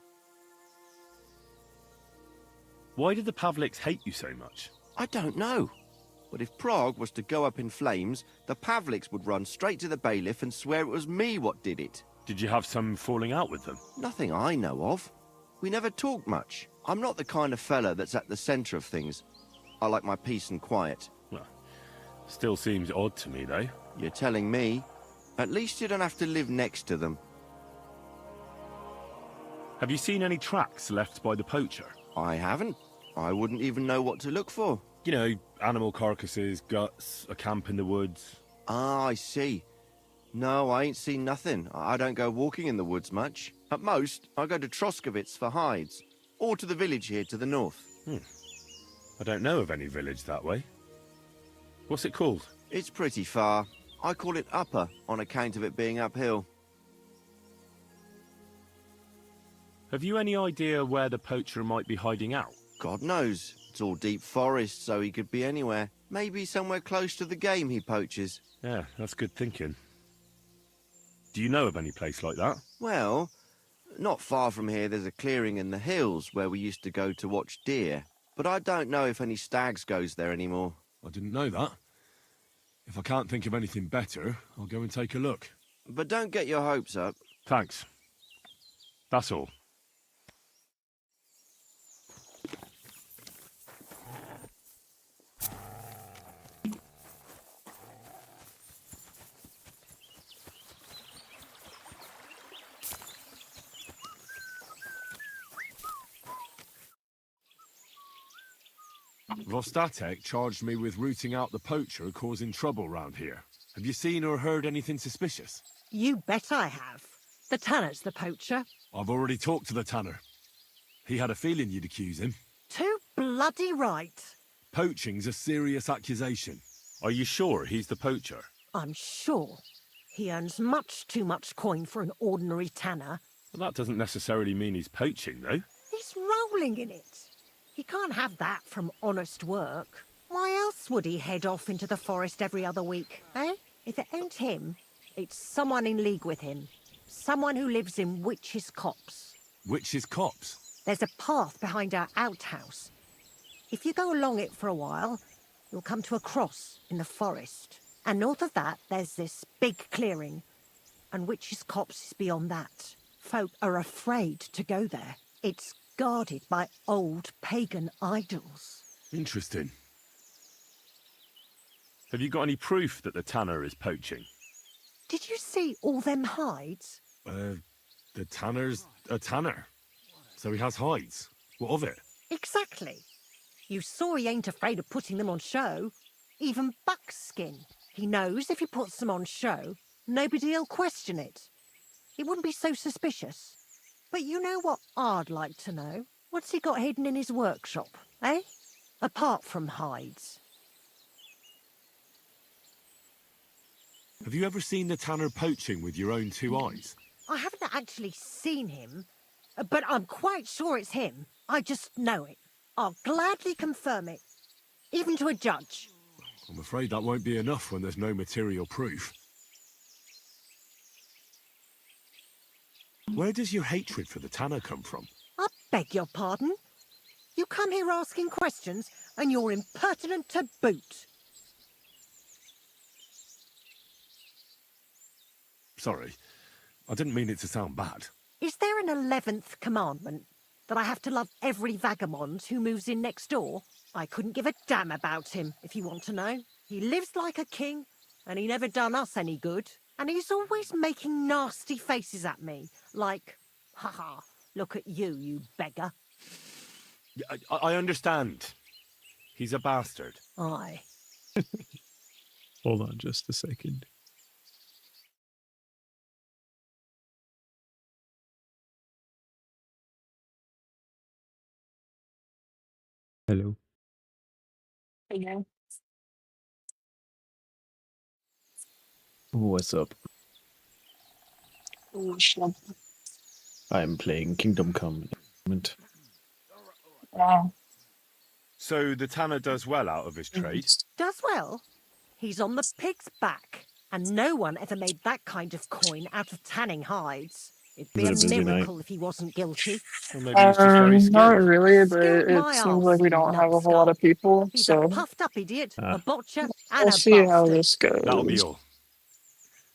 Why did the Pavliks hate you so much? I don't know. But if Prague was to go up in flames, the Pavliks would run straight to the bailiff and swear it was me what did it. Did you have some falling out with them? Nothing I know of. We never talked much. I'm not the kind of fella that's at the centre of things. I like my peace and quiet. Well, still seems odd to me, though. You're telling me? At least you don't have to live next to them. Have you seen any tracks left by the poacher? I haven't. I wouldn't even know what to look for. You know, animal carcasses, guts, a camp in the woods. Ah, I see. No, I ain't seen nothing. I don't go walking in the woods much. At most, I go to Troskovitz for hides. Or to the village here to the north. I don't know of any village that way. What's it called? It's pretty far. I call it Upper on account of it being uphill. Have you any idea where the poacher might be hiding out? God knows. It's all deep forest, so he could be anywhere. Maybe somewhere close to the game he poaches. Yeah, that's good thinking. Do you know of any place like that? Well, not far from here there's a clearing in the hills where we used to go to watch deer. But I don't know if any stags goes there anymore. I didn't know that. If I can't think of anything better, I'll go and take a look. But don't get your hopes up. Thanks. That's all. Vostatek charged me with rooting out the poacher causing trouble round here. Have you seen or heard anything suspicious? You bet I have. The tanner's the poacher. I've already talked to the tanner. He had a feeling you'd accuse him. Too bloody right. Poaching's a serious accusation. Are you sure he's the poacher? I'm sure. He earns much too much coin for an ordinary tanner. Well, that doesn't necessarily mean he's poaching, though. He's rolling in it. He can't have that from honest work. Why else would he head off into the forest every other week, eh? If it ain't him, it's someone in league with him. Someone who lives in Witch's Copse. Witch's Copse? There's a path behind our outhouse. If you go along it for a while, you'll come to a cross in the forest. And north of that, there's this big clearing. And Witch's Copse is beyond that. Folk are afraid to go there. It's guarded by old pagan idols. Interesting. Have you got any proof that the tanner is poaching? Did you see all them hides? The tanner's a tanner. So he has hides. What of it? Exactly. You saw he ain't afraid of putting them on show. Even buckskin. He knows if he puts them on show, nobody'll question it. He wouldn't be so suspicious. But you know what I'd like to know? What's he got hidden in his workshop, eh? Apart from hides. Have you ever seen the tanner poaching with your own two eyes? I haven't actually seen him, but I'm quite sure it's him. I just know it. I'll gladly confirm it, even to a judge. I'm afraid that won't be enough when there's no material proof. Where does your hatred for the tanner come from? I beg your pardon? You come here asking questions, and you're impertinent to boot. Sorry, I didn't mean it to sound bad. Is there an 11th commandment? That I have to love every vagabond who moves in next door? I couldn't give a damn about him, if you want to know. He lives like a king, and he never done us any good. And he's always making nasty faces at me, like, ha, look at you, you beggar. I understand. He's a bastard. Aye. Hold on just a second. Hello. Hello. What's up? I'm playing Kingdom Come. Wow. So the tanner does well out of his trade? Does well. He's on the pig's back, and no one ever made that kind of coin out of tanning hides. It'd be a miracle if he wasn't guilty. Well, maybe he's just very skilled. Not really, but Skilled it my seems arse, like we you don't have a whole lot of people, He's so a puffed up idiot, a botcher, and we'll a see how bastard. this goes. That'll be all.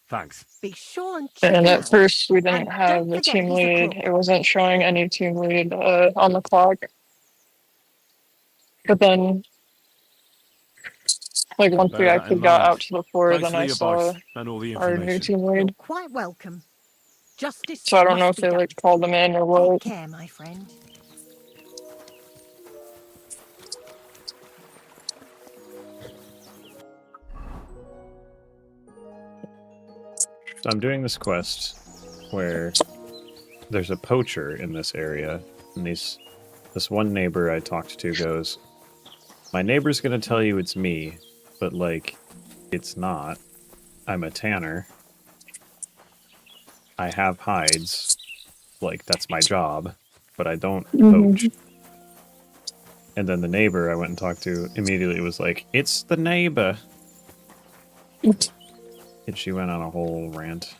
Thanks. Be sure and check And him at out. first we didn't And have don't a forget team he's a lead. crook. It wasn't showing any team lead on the clock. But then, like once we Bear that actually in got mind. out to the floor, Thanks then for I the saw advice and all the our new information. team You're lead. quite welcome. Justice So I don't know must if be they done. like called them in or Take what. care, my friend. So I'm doing this quest where there's a poacher in this area, and this one neighbor I talked to goes, "My neighbor's gonna tell you it's me, but like, it's not. I'm a tanner. I have hides. Like, that's my job, but I don't poach." And then the neighbor I went and talked to immediately was like, "It's the neighbor." And she went on a whole rant.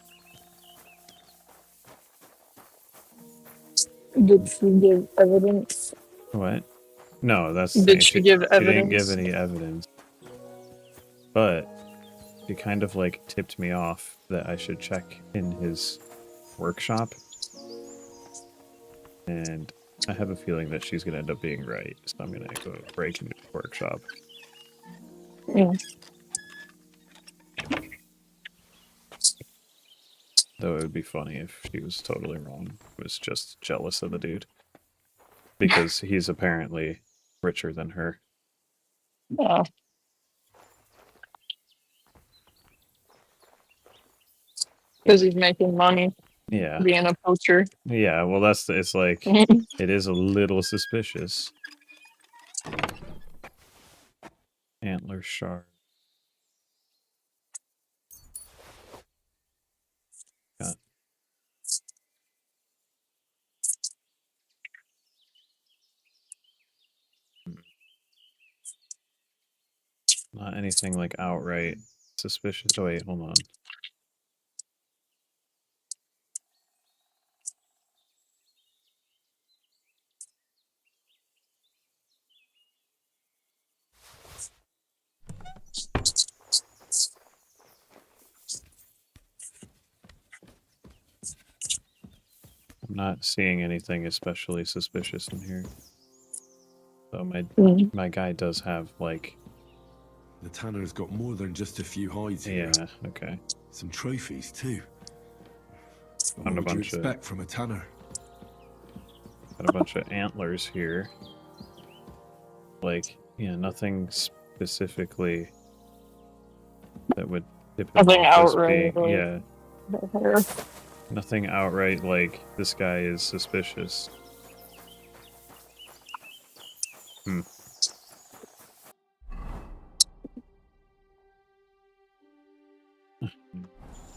Did she give evidence? What? No, that's the Did thing. she give She didn't give evidence? any evidence. But she kind of like tipped me off that I should check in his workshop. And I have a feeling that she's gonna end up being right. So I'm gonna go break into the workshop. Yeah. Though it would be funny if she was totally wrong. Was just jealous of the dude. Because he's apparently richer than her. Yeah. Because he's making money Yeah. being a poacher. Yeah, well it's like it is a little suspicious. Antler shard. Got not anything like outright suspicious. Oh wait, hold on. I'm not seeing anything especially suspicious in here. So my guy does have like The tanner's got more than just a few hides here. yeah, okay. Some trophies too. What Found a would you bunch of expect from a tanner? got a bunch of antlers here. Like, yeah, nothing specifically that would tip him Nothing off as outright. being yeah. Hair. Nothing outright like this guy is suspicious.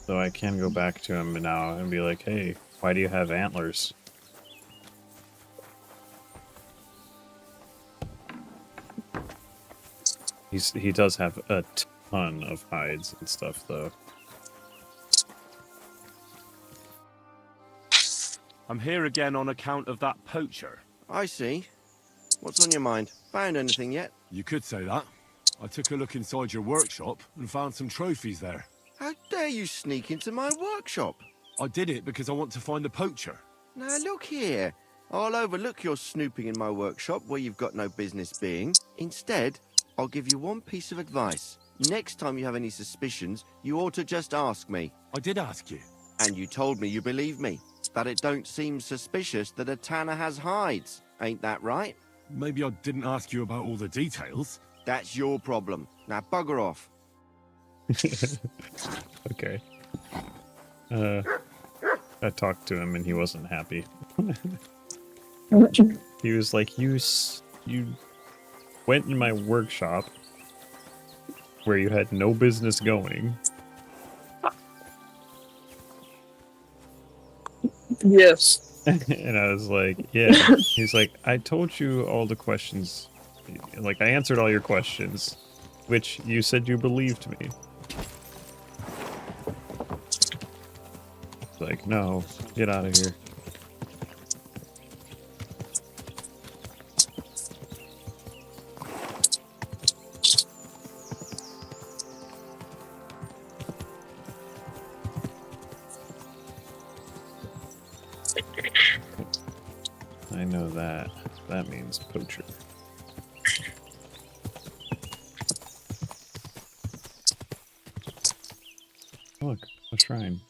So I can go back to him now and be like, "Hey, why do you have antlers?" He does have a ton of hides and stuff though. I'm here again on account of that poacher. I see. What's on your mind? Found anything yet? You could say that. I took a look inside your workshop and found some trophies there. How dare you sneak into my workshop? I did it because I want to find the poacher. Now look here. I'll overlook your snooping in my workshop where you've got no business being. Instead, I'll give you one piece of advice. Next time you have any suspicions, you ought to just ask me. I did ask you. And you told me you believe me. That it don't seem suspicious that a tanner has hides. Ain't that right? Maybe I didn't ask you about all the details. That's your problem. Now bugger off. Okay. I talked to him and he wasn't happy. He was like, you went in my workshop where you had no business going. Yes. And I was like, yeah. He's like, I told you all the questions. Like, I answered all your questions, which you said you believed me. It's like, no, get out of here. I know that. That means poacher. Look, a shrine.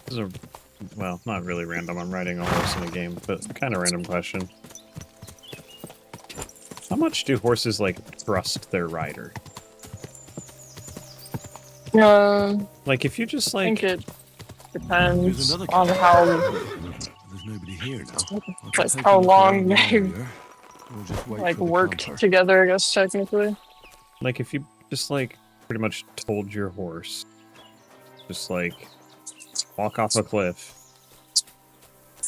This is a, well, not really random. I'm riding a horse in a game, but kind of random question. How much do horses, like, trust their rider? Like, if you just, I like... think it depends another on how, There's nobody here now. I can like, take how a look long around the they've, area, or just wait like, for the worked camper. together, I guess, technically. Like, if you just, like, pretty much told your horse, just, like, walk off a cliff,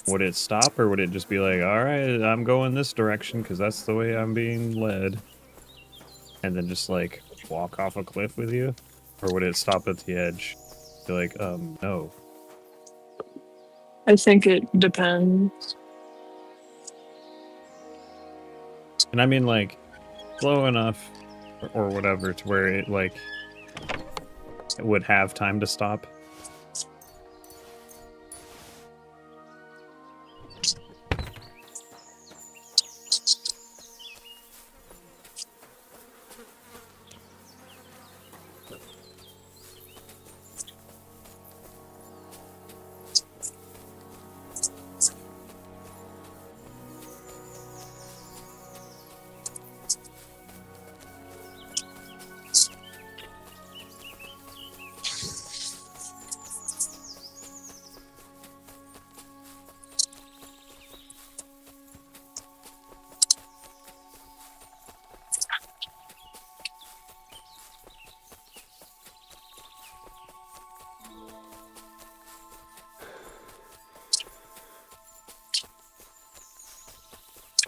would it stop, or would it just be like, alright, I'm going this direction, because that's the way I'm being led, and then just, like, walk off a cliff with you? Or would it stop at the edge? Be like, no. I think it depends. And I mean, like, slow enough, or whatever, to where it, like, it would have time to stop.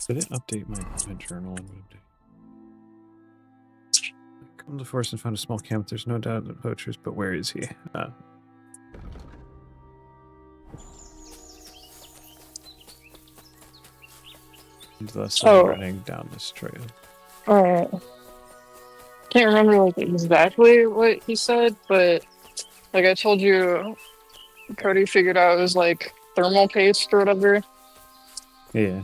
Did it update my journal? I come to the forest and found a small camp. There's no doubt that poachers, but where is he? And thus I'm running down this trail. Alright. Can't remember, like, exactly what he said, but, like, I told you, Cody figured out it was, like, thermal paste or whatever. Yeah.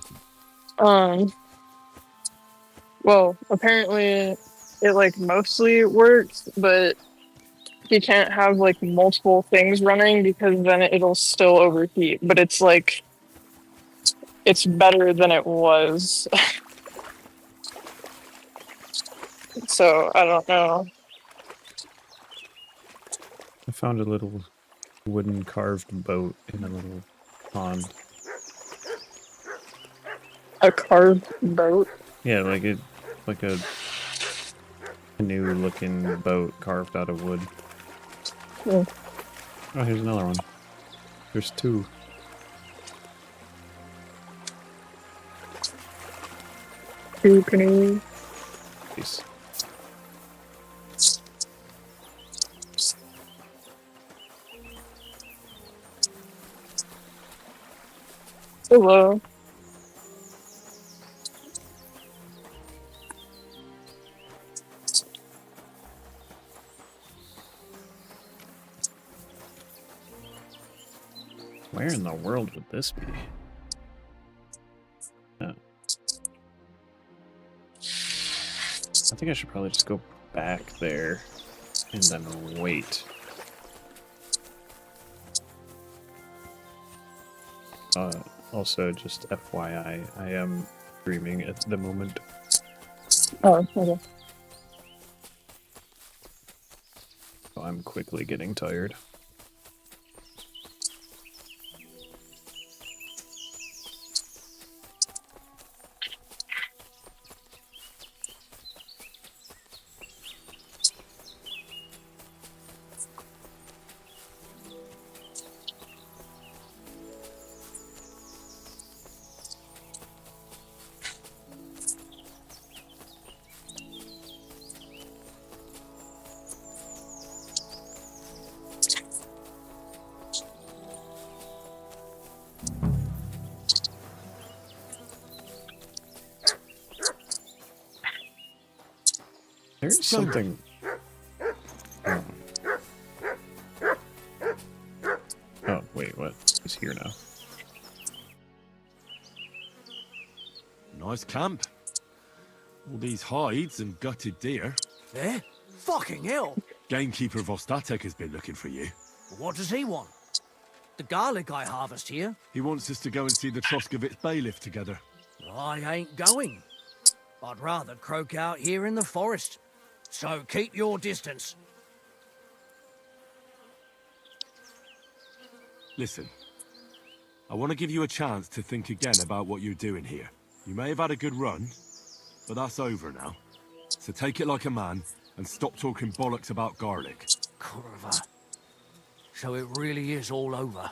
Well, apparently it, like, mostly works, but you can't have, like, multiple things running because then it'll still overheat. But it's, like, it's better than it was. So, I don't know. I found a little wooden carved boat in a little pond. A carved boat? Yeah, like a canoe-looking boat carved out of wood. Yeah. Oh, here's another one. There's two. Two canoes. Peace. Hello. Where in the world would this be? Oh. I think I should probably just go back there and then wait. Also, just FYI, I am streaming at the moment. Oh, okay. So I'm quickly getting tired. There's something. Oh, wait, what? He's here now. Nice camp. All these hides and gutted deer. Eh? Fucking hell! Gamekeeper Vostatek has been looking for you. What does he want? The garlic I harvest here? He wants us to go and see the Troskovitz bailiff together. I ain't going. I'd rather croak out here in the forest. So keep your distance. Listen, I want to give you a chance to think again about what you're doing here. You may have had a good run, but that's over now. So take it like a man and stop talking bollocks about garlic. Kurva. So it really is all over.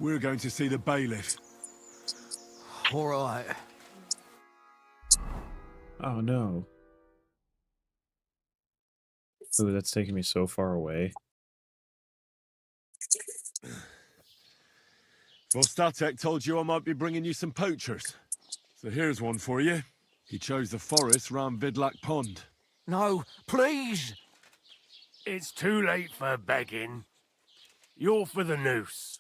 We're going to see the bailiff. All right. Oh no. Ooh, that's taking me so far away. Vostatek told you I might be bringing you some poachers. So here's one for you. He chose the forest round Vidlak Pond. No, please! It's too late for begging. You're for the noose.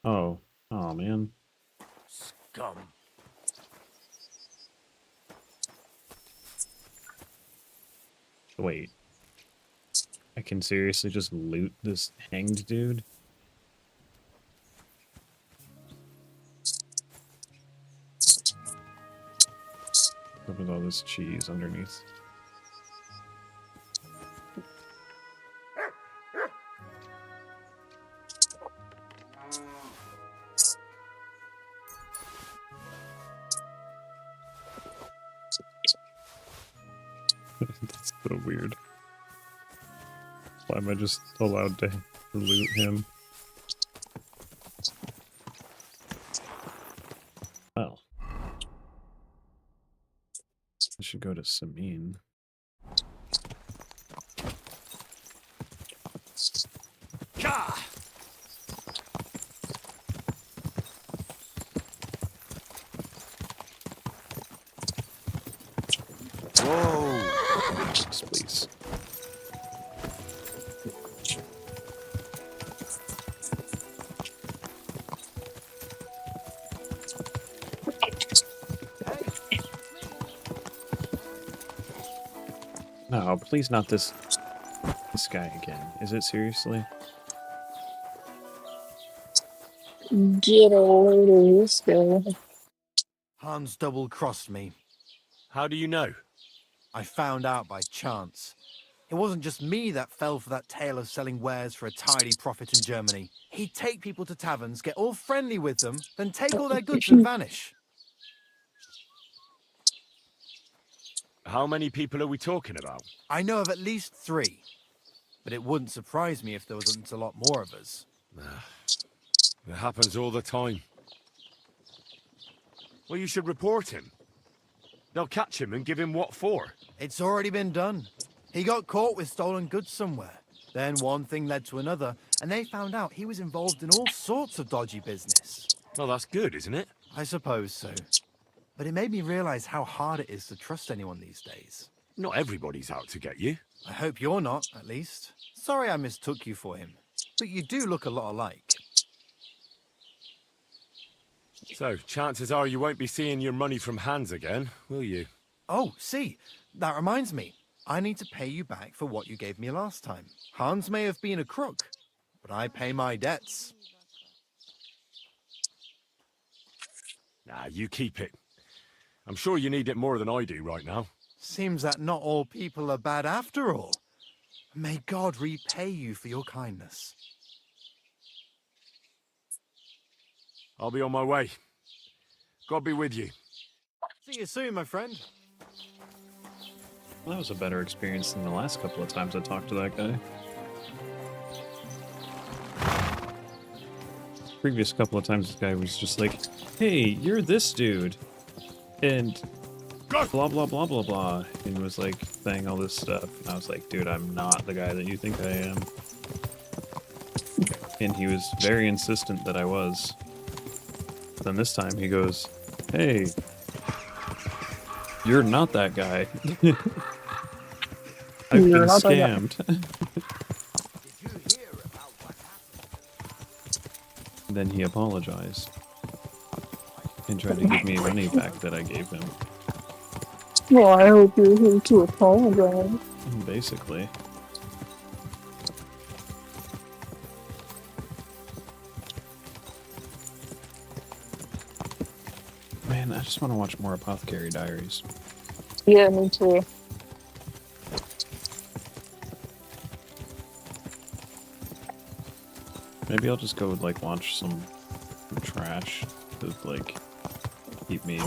Oh. Oh, man. Scum. Wait. I can seriously just loot this hanged dude? Look at all this cheese underneath. That's so weird. Why am I just allowed to loot him? Well. I should go to Samin. Gah! Whoa! Please. No, please not this guy again. Is it seriously? Get a load of this guy. Hans double-crossed me. How do you know? I found out by chance. It wasn't just me that fell for that tale of selling wares for a tidy profit in Germany. He'd take people to taverns, get all friendly with them, then take all their goods and vanish. How many people are we talking about? I know of at least 3. But it wouldn't surprise me if there wasn't a lot more of us. It happens all the time. Well, you should report him. They'll catch him and give him what for. It's already been done. He got caught with stolen goods somewhere. Then one thing led to another, and they found out he was involved in all sorts of dodgy business. Well, that's good, isn't it? I suppose so. But it made me realize how hard it is to trust anyone these days. Not everybody's out to get you. I hope you're not, at least. Sorry I mistook you for him. but you do look a lot alike. So, chances are you won't be seeing your money from Hans again, will you? Oh, see, that reminds me. I need to pay you back for what you gave me last time. Hans may have been a crook, but I pay my debts. Nah, you keep it. I'm sure you need it more than I do right now. Seems that not all people are bad after all. May God repay you for your kindness. I'll be on my way. God be with you. See you soon, my friend. Well, that was a better experience than the last couple of times I talked to that guy. Previous couple of times, this guy was just like, "Hey, you're this dude," and blah blah blah blah blah, and was like saying all this stuff. And I was like, "Dude, I'm not the guy that you think I am." And he was very insistent that I was. Then this time he goes, "Hey, you're not that guy. I've been scammed." Then he apologized and tried to give me money back that I gave him. Well, I hope you're here to apologize. Basically. Man, I just want to watch more Apothecary Diaries. Yeah, me too. Maybe I'll just go like launch some trash to like keep me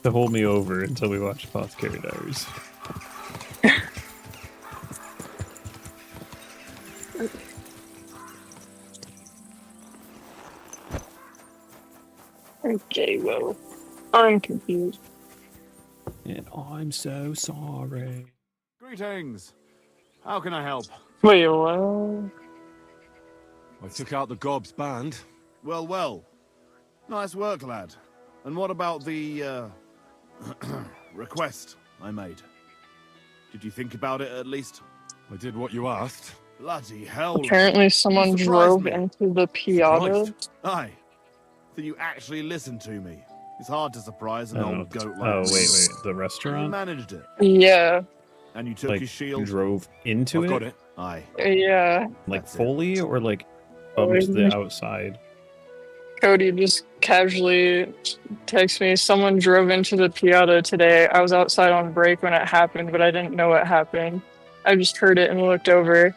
to hold me over until we watch Apothecary Diaries. Okay, well, I'm confused. And I'm so sorry. Greetings. How can I help? Wait, what? I took out the Gob's band. Well, well. Nice work, lad. And what about the, request I made? Did you think about it, at least? I did what you asked. Bloody hell. Apparently someone You surprised drove me. into the Piata. Surprised? Aye. That you actually listened to me. It's hard to surprise an I don't old know. goat like Oh, me. wait, the You restaurant? managed it. Yeah, And you took Like, his shield. drove into I've got it. Aye. yeah. Like, That's it. fully, or like, bumped the outside? Cody just casually texted me, someone drove into the Piata today. I was outside on break when it happened, but I didn't know what happened. I just heard it and looked over and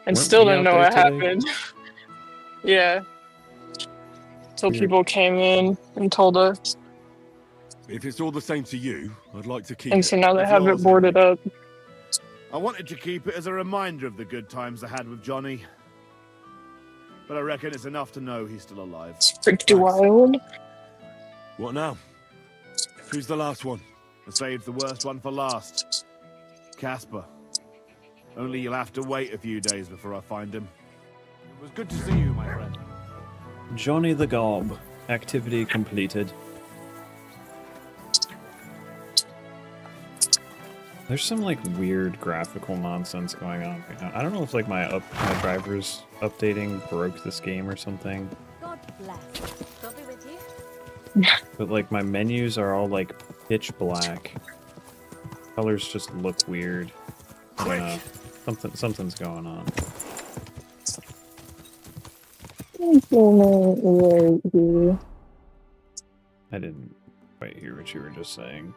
Weren't still we didn't out know there what today? happened. Yeah. Till Weird. people came in and told us. If it's all the same to you, I'd like to keep And it. so now they It's have yours, it boarded Henry. up. I wanted to keep it as a reminder of the good times I had with Johnny. But I reckon it's enough to know he's still alive. It's pretty Thanks. wild. What now? Who's the last one? I saved the worst one for last. Casper. Only you'll have to wait a few days before I find him. It was good to see you, my friend. Johnny the Gob. Activity completed. There's some like weird graphical nonsense going on right now. I don't know if like my drivers updating broke this game or something. God bless. God be with you. But like my menus are all like pitch black. Colors just look weird. I don't know. Something's going on. Right here. I didn't quite hear what you were just saying.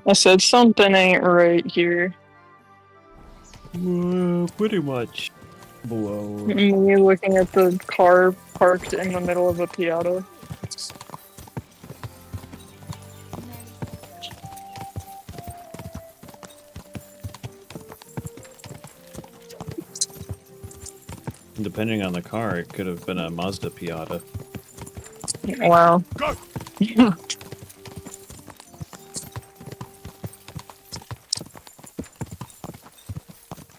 I said something ain't right here. Pretty much. Below. Me looking at the car parked in the middle of a Piata. Depending on the car, it could have been a Mazda Piata. Wow. Go!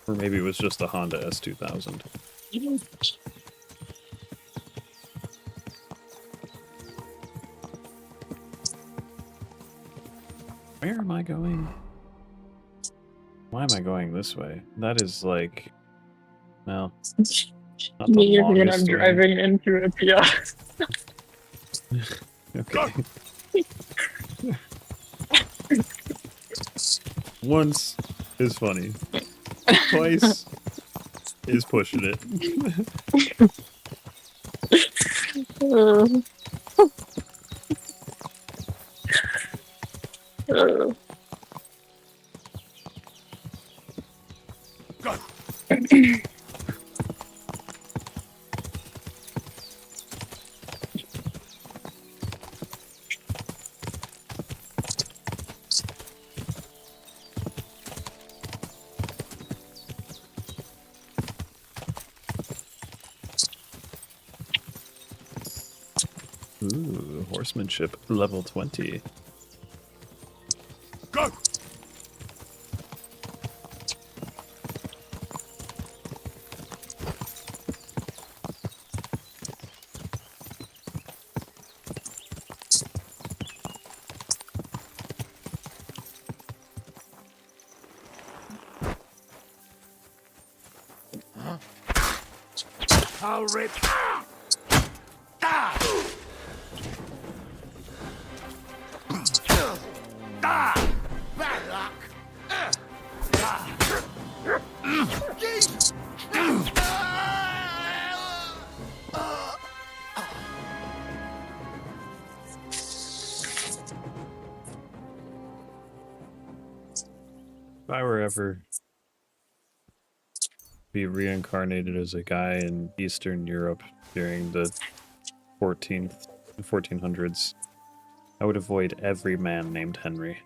Or maybe it was just a Honda S2000. Where am I going? Why am I going this way? That is like Well, not the Me when longest I'm way. driving into a Piazza. Okay. Once is funny. Twice is pushing it. Ooh, horsemanship level 20. Go! I'll rip. Bad luck. If I were ever be reincarnated as a guy in Eastern Europe during the 1400s, I would avoid every man named Henry.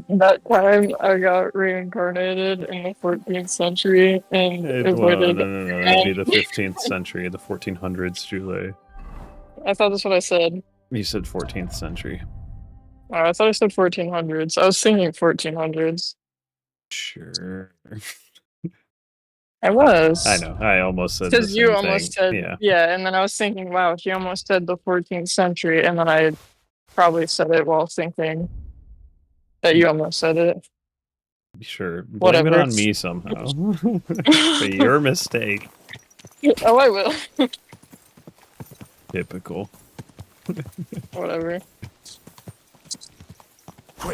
That time I got reincarnated in the 14th century and Well, avoided. no, that'd be the 15th century, the 1400s, Julie. I thought that's what I said. You said 14th century. Oh, I thought I said 1400s. I was thinking 1400s. Sure. I was. I know. I almost said the Because same you thing. almost said, Yeah. yeah, and then I was thinking, wow, he almost said the 14th century, and then I probably said it while thinking that you almost said it. Sure. Blame Whatever. it on me somehow. But your mistake. Oh, I will. Typical. Whatever.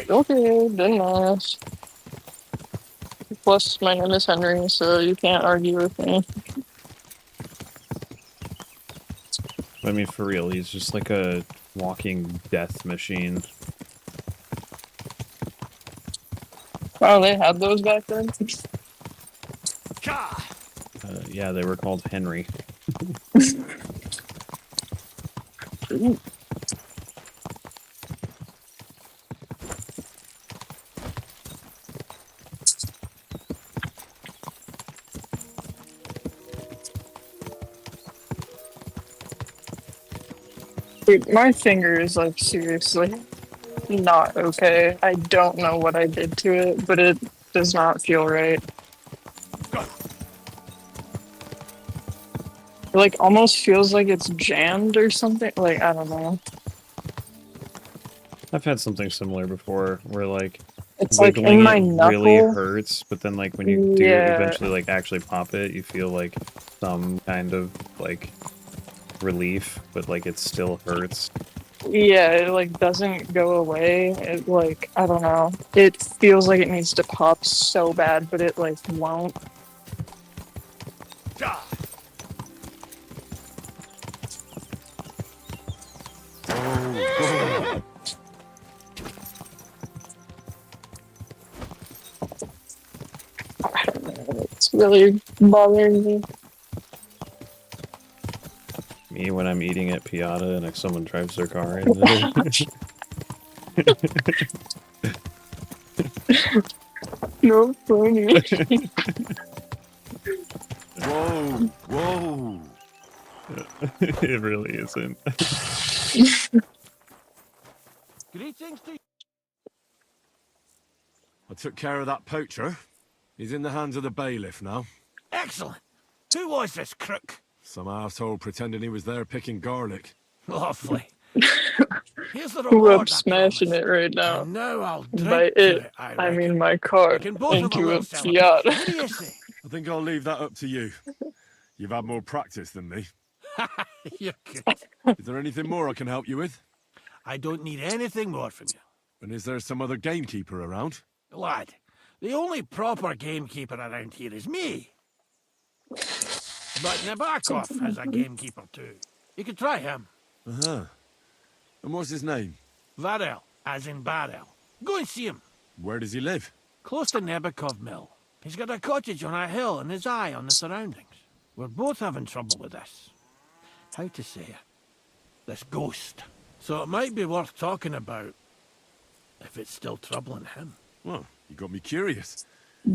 Okay, didn't ask. Plus, my name is Henry, so you can't argue with me. I mean, for real, he's just like a walking death machine. Wow, they had those back then? Yeah, they were called Henry. Dude, my finger is like seriously not okay. I don't know what I did to it, but it does not feel right. It like almost feels like it's jammed or something. Like, I don't know. I've had something similar before, where like It's like in my really knuckle. hurts, but then like when you do Yeah. eventually like actually pop it, you feel like some kind of like relief, but like it still hurts. Yeah, it like doesn't go away. It like, I don't know. It feels like it needs to pop so bad, but it like won't. I don't know. It's really bothering me. Me when I'm eating at Piata and if someone drives their car into it. No funny. Whoa, whoa. It really isn't. Greetings to you. I took care of that poacher. He's in the hands of the bailiff now. Excellent. Who was this crook? Some arsehole pretending he was there picking garlic. Lovely. Here's the Who reward, up I smashing promise. it right now? And now I'll And by drink to it, it, I I reckon. mean my We card can both have a into a little celebration. What do Fiat. you say? I think I'll leave that up to you. You've had more practice than me. You're good. Is there anything more I can help you with? I don't need anything more from you. And is there some other gamekeeper around? Lad, the only proper gamekeeper around here is me. But Nabokov has a gamekeeper too. You could try him. Uh-huh. And what's his name? Varel, as in barrel. Go and see him. Where does he live? Close to Nebokov Mill. He's got a cottage on a hill and his eye on the surroundings. We're both having trouble with this. How to say it? This ghost. So it might be worth talking about if it's still troubling him. Well, you got me curious.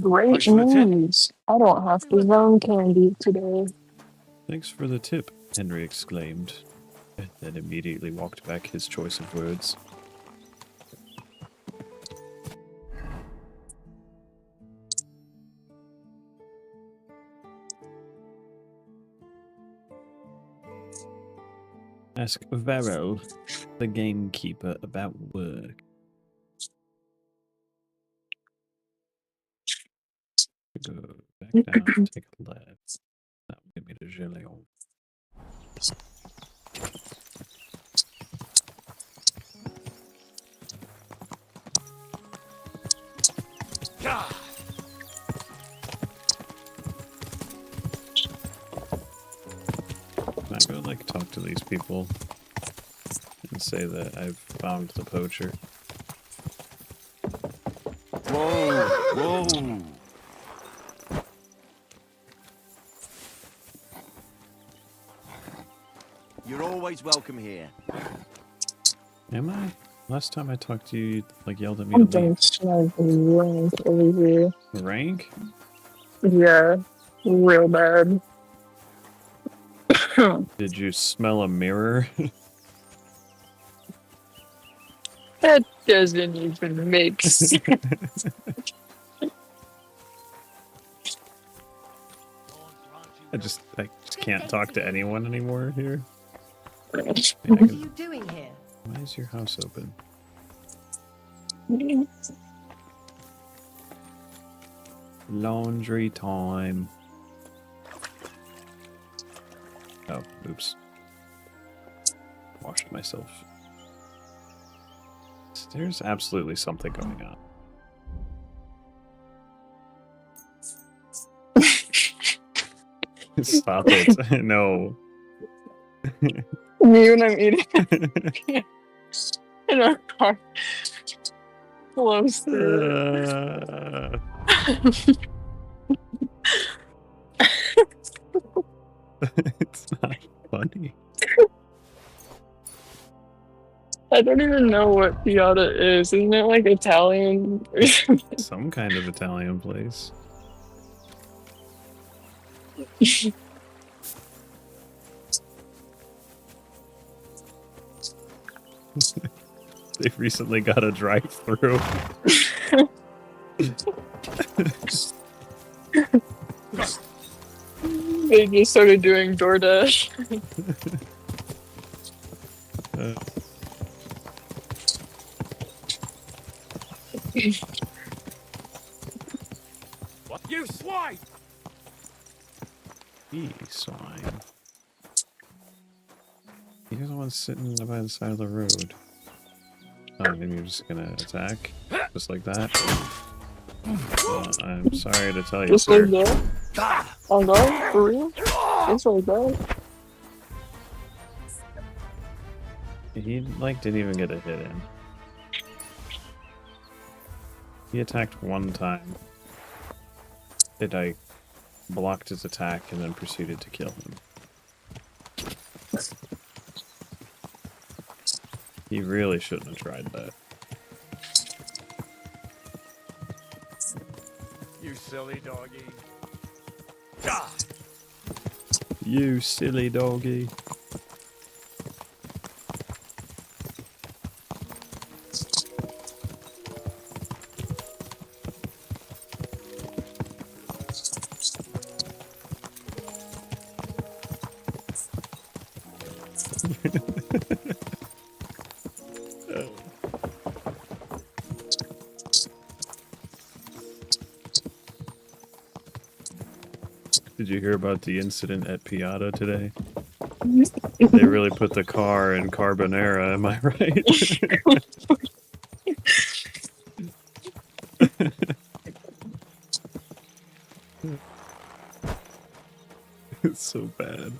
Great Thanks for the tip. news. I don't have to zone candy today. Thanks for the tip, Henry exclaimed, and then immediately walked back his choice of words. Ask Varel, the gamekeeper, about work. Go back down, take a left. That will get me to Gélion. God. I'm gonna like talk to these people and say that I've found the poacher. Whoa, whoa. You're always welcome here. Am I? Last time I talked to you, you like yelled at me I'm to leave. getting smells rank over here. Rank? Yeah, real bad. Did you smell a mirror? That doesn't even make sense. I just can't talk to anyone anymore here. What are you doing here? Why is your house open? Laundry time. Oh, oops. Washed myself. There's absolutely something going on. Stop it. No. Me when I'm eating in our car. Close through. It's not funny. I don't even know what Piata is. Isn't it like Italian? Some kind of Italian place. They recently got a drive-through. They just started doing DoorDash. What? You swine! Swine. You're the one sitting by the side of the road. Oh, maybe you're just gonna attack? Just like that? I'm sorry to tell you, Just sir. like that? Oh no? For real? Just like that? He, like, didn't even get a hit in. He attacked one time. I blocked his attack and then proceeded to kill him. He really shouldn't have tried that. You silly doggy. You silly doggy. Did you hear about the incident at Piata today? They really put the car in carbonara, am I right? It's so bad.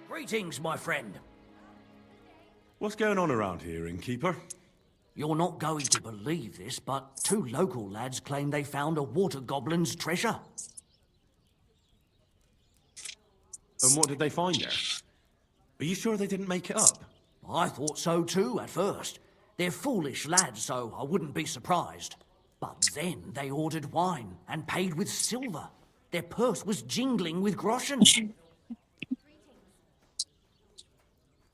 Greetings, my friend. What's going on around here, innkeeper? You're not going to believe this, but 2 local lads claim they found a water goblin's treasure. And what did they find there? Are you sure they didn't make it up? I thought so too at first. They're foolish lads, so I wouldn't be surprised. But then they ordered wine and paid with silver. Their purse was jingling with groschen.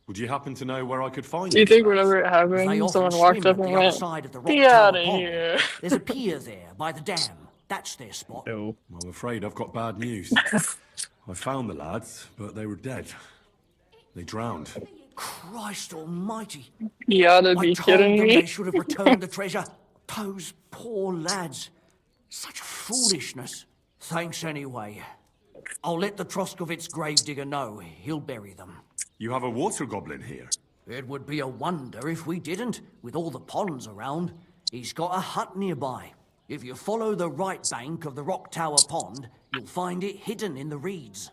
Would you happen to know where I could find Do you these think lads? whenever it They happened, often someone walked swim up at and the other went, side of the rock "Get tower out of pond. here"? There's a pier there by the dam. That's their spot. No. I'm afraid I've got bad news. I found the lads, but they were dead. They drowned. Christ almighty. You gotta I be told kidding them me. they should have returned the treasure. Those poor lads. Such foolishness. Thanks anyway. I'll let the Troskovitz gravedigger know. He'll bury them. You have a water goblin here? It would be a wonder if we didn't, with all the ponds around. He's got a hut nearby. If you follow the right bank of the Rock Tower Pond, you'll find it hidden in the reeds.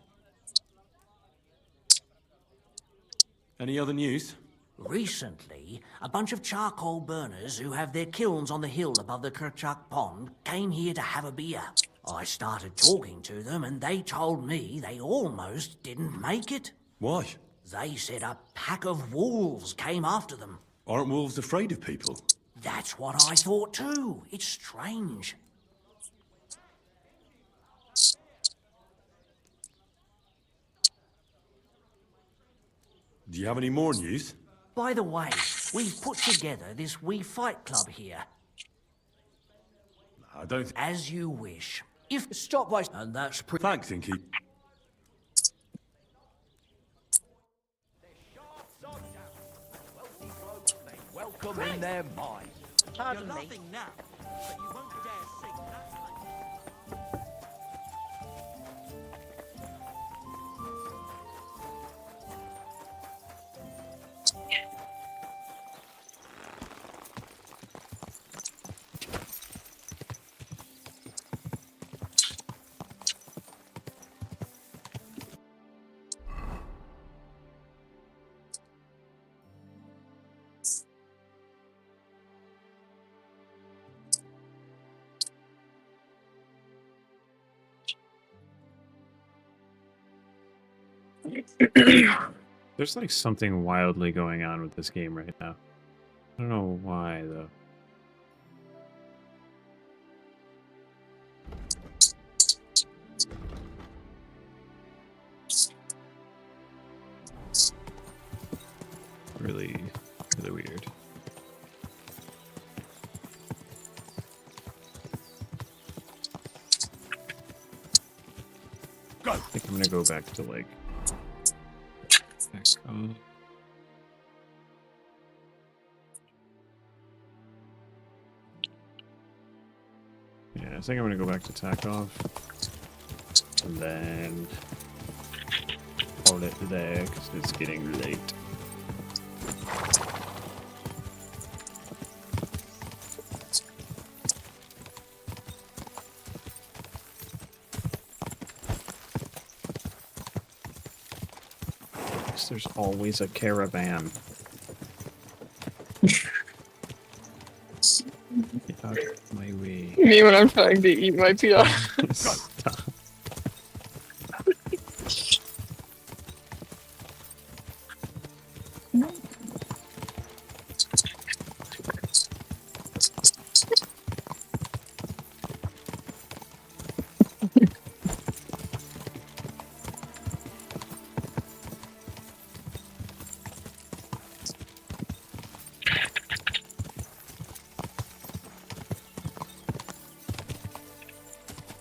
Any other news? Recently, a bunch of charcoal burners who have their kilns on the hill above the Kerchak Pond came here to have a beer. I started talking to them and they told me they almost didn't make it. Why? They said a pack of wolves came after them. Aren't wolves afraid of people? That's what I thought too. It's strange. Do you have any more news? By the way, we've put together this wee fight club here. I don't... As you wish. If stop by... And that's pretty... Thanks, innkeeper. Welcome in their mind. Pardon You're me. laughing now, but you won't dare sing that later. There's like something wildly going on with this game right now. I don't know why though. Really weird. Go. I think I'm gonna go back to like back on. Yeah, I think I'm gonna go back to Takov. And then hold it there because it's getting late. There's always a caravan. Get out of my way. Me when I'm trying to eat my PR. Stop.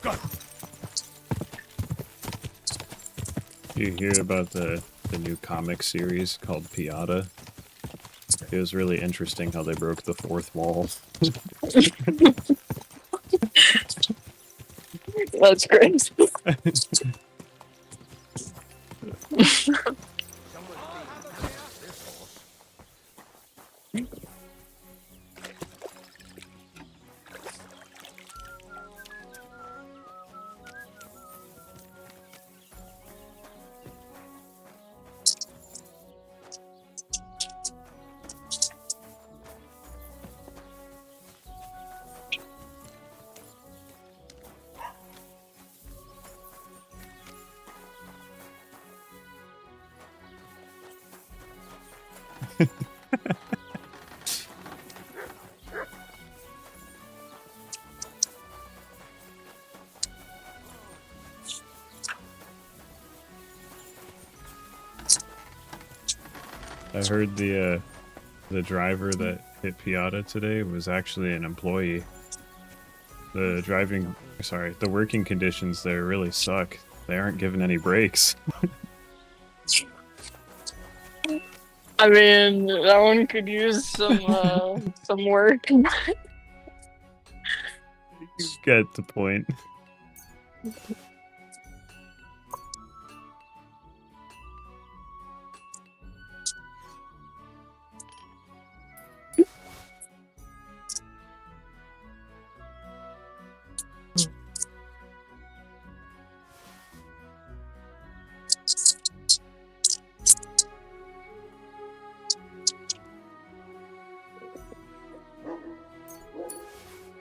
Go. You hear about the new comic series called Piata? It was really interesting how they broke the fourth wall. That's great. I heard the driver that hit Piata today was actually an employee. The working conditions there really suck. They aren't given any breaks. I mean, that one could use some work. You get the point.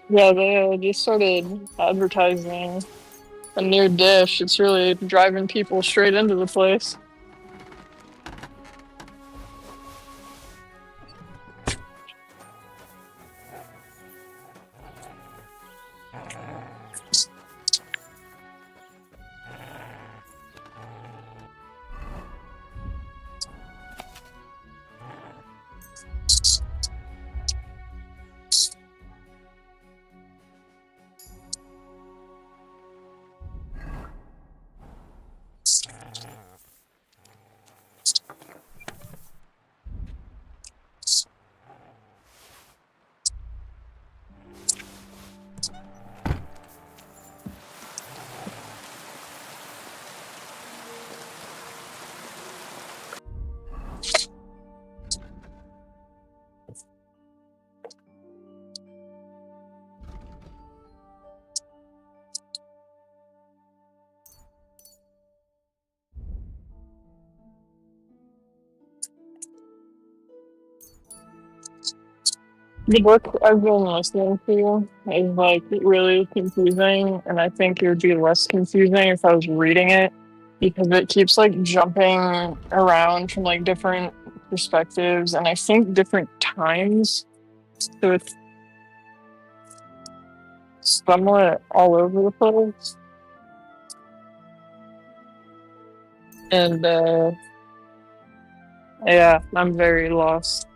Yeah, they just started advertising a new dish. It's really driving people straight into the place. The book I've been listening to is like really confusing, and I think it would be less confusing if I was reading it because it keeps like jumping around from like different perspectives and I think different times. So it's somewhat all over the place. And yeah, I'm very lost.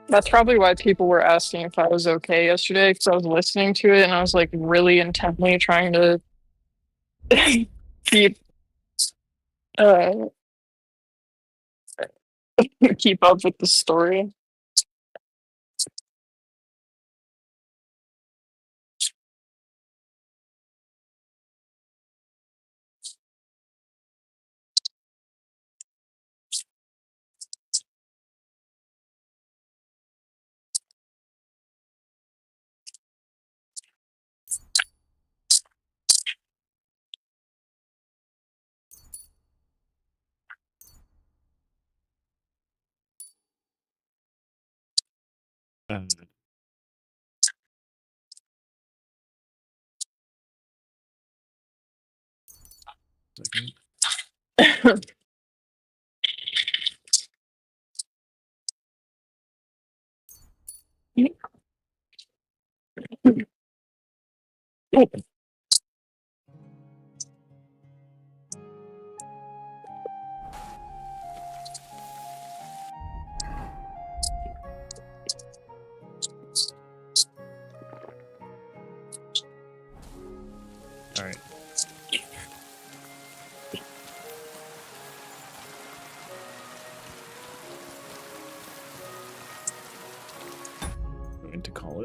That's probably why people were asking if I was okay yesterday, because I was listening to it and I was like really intently trying to keep uh keep up with the story. Second. All right.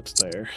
what's there.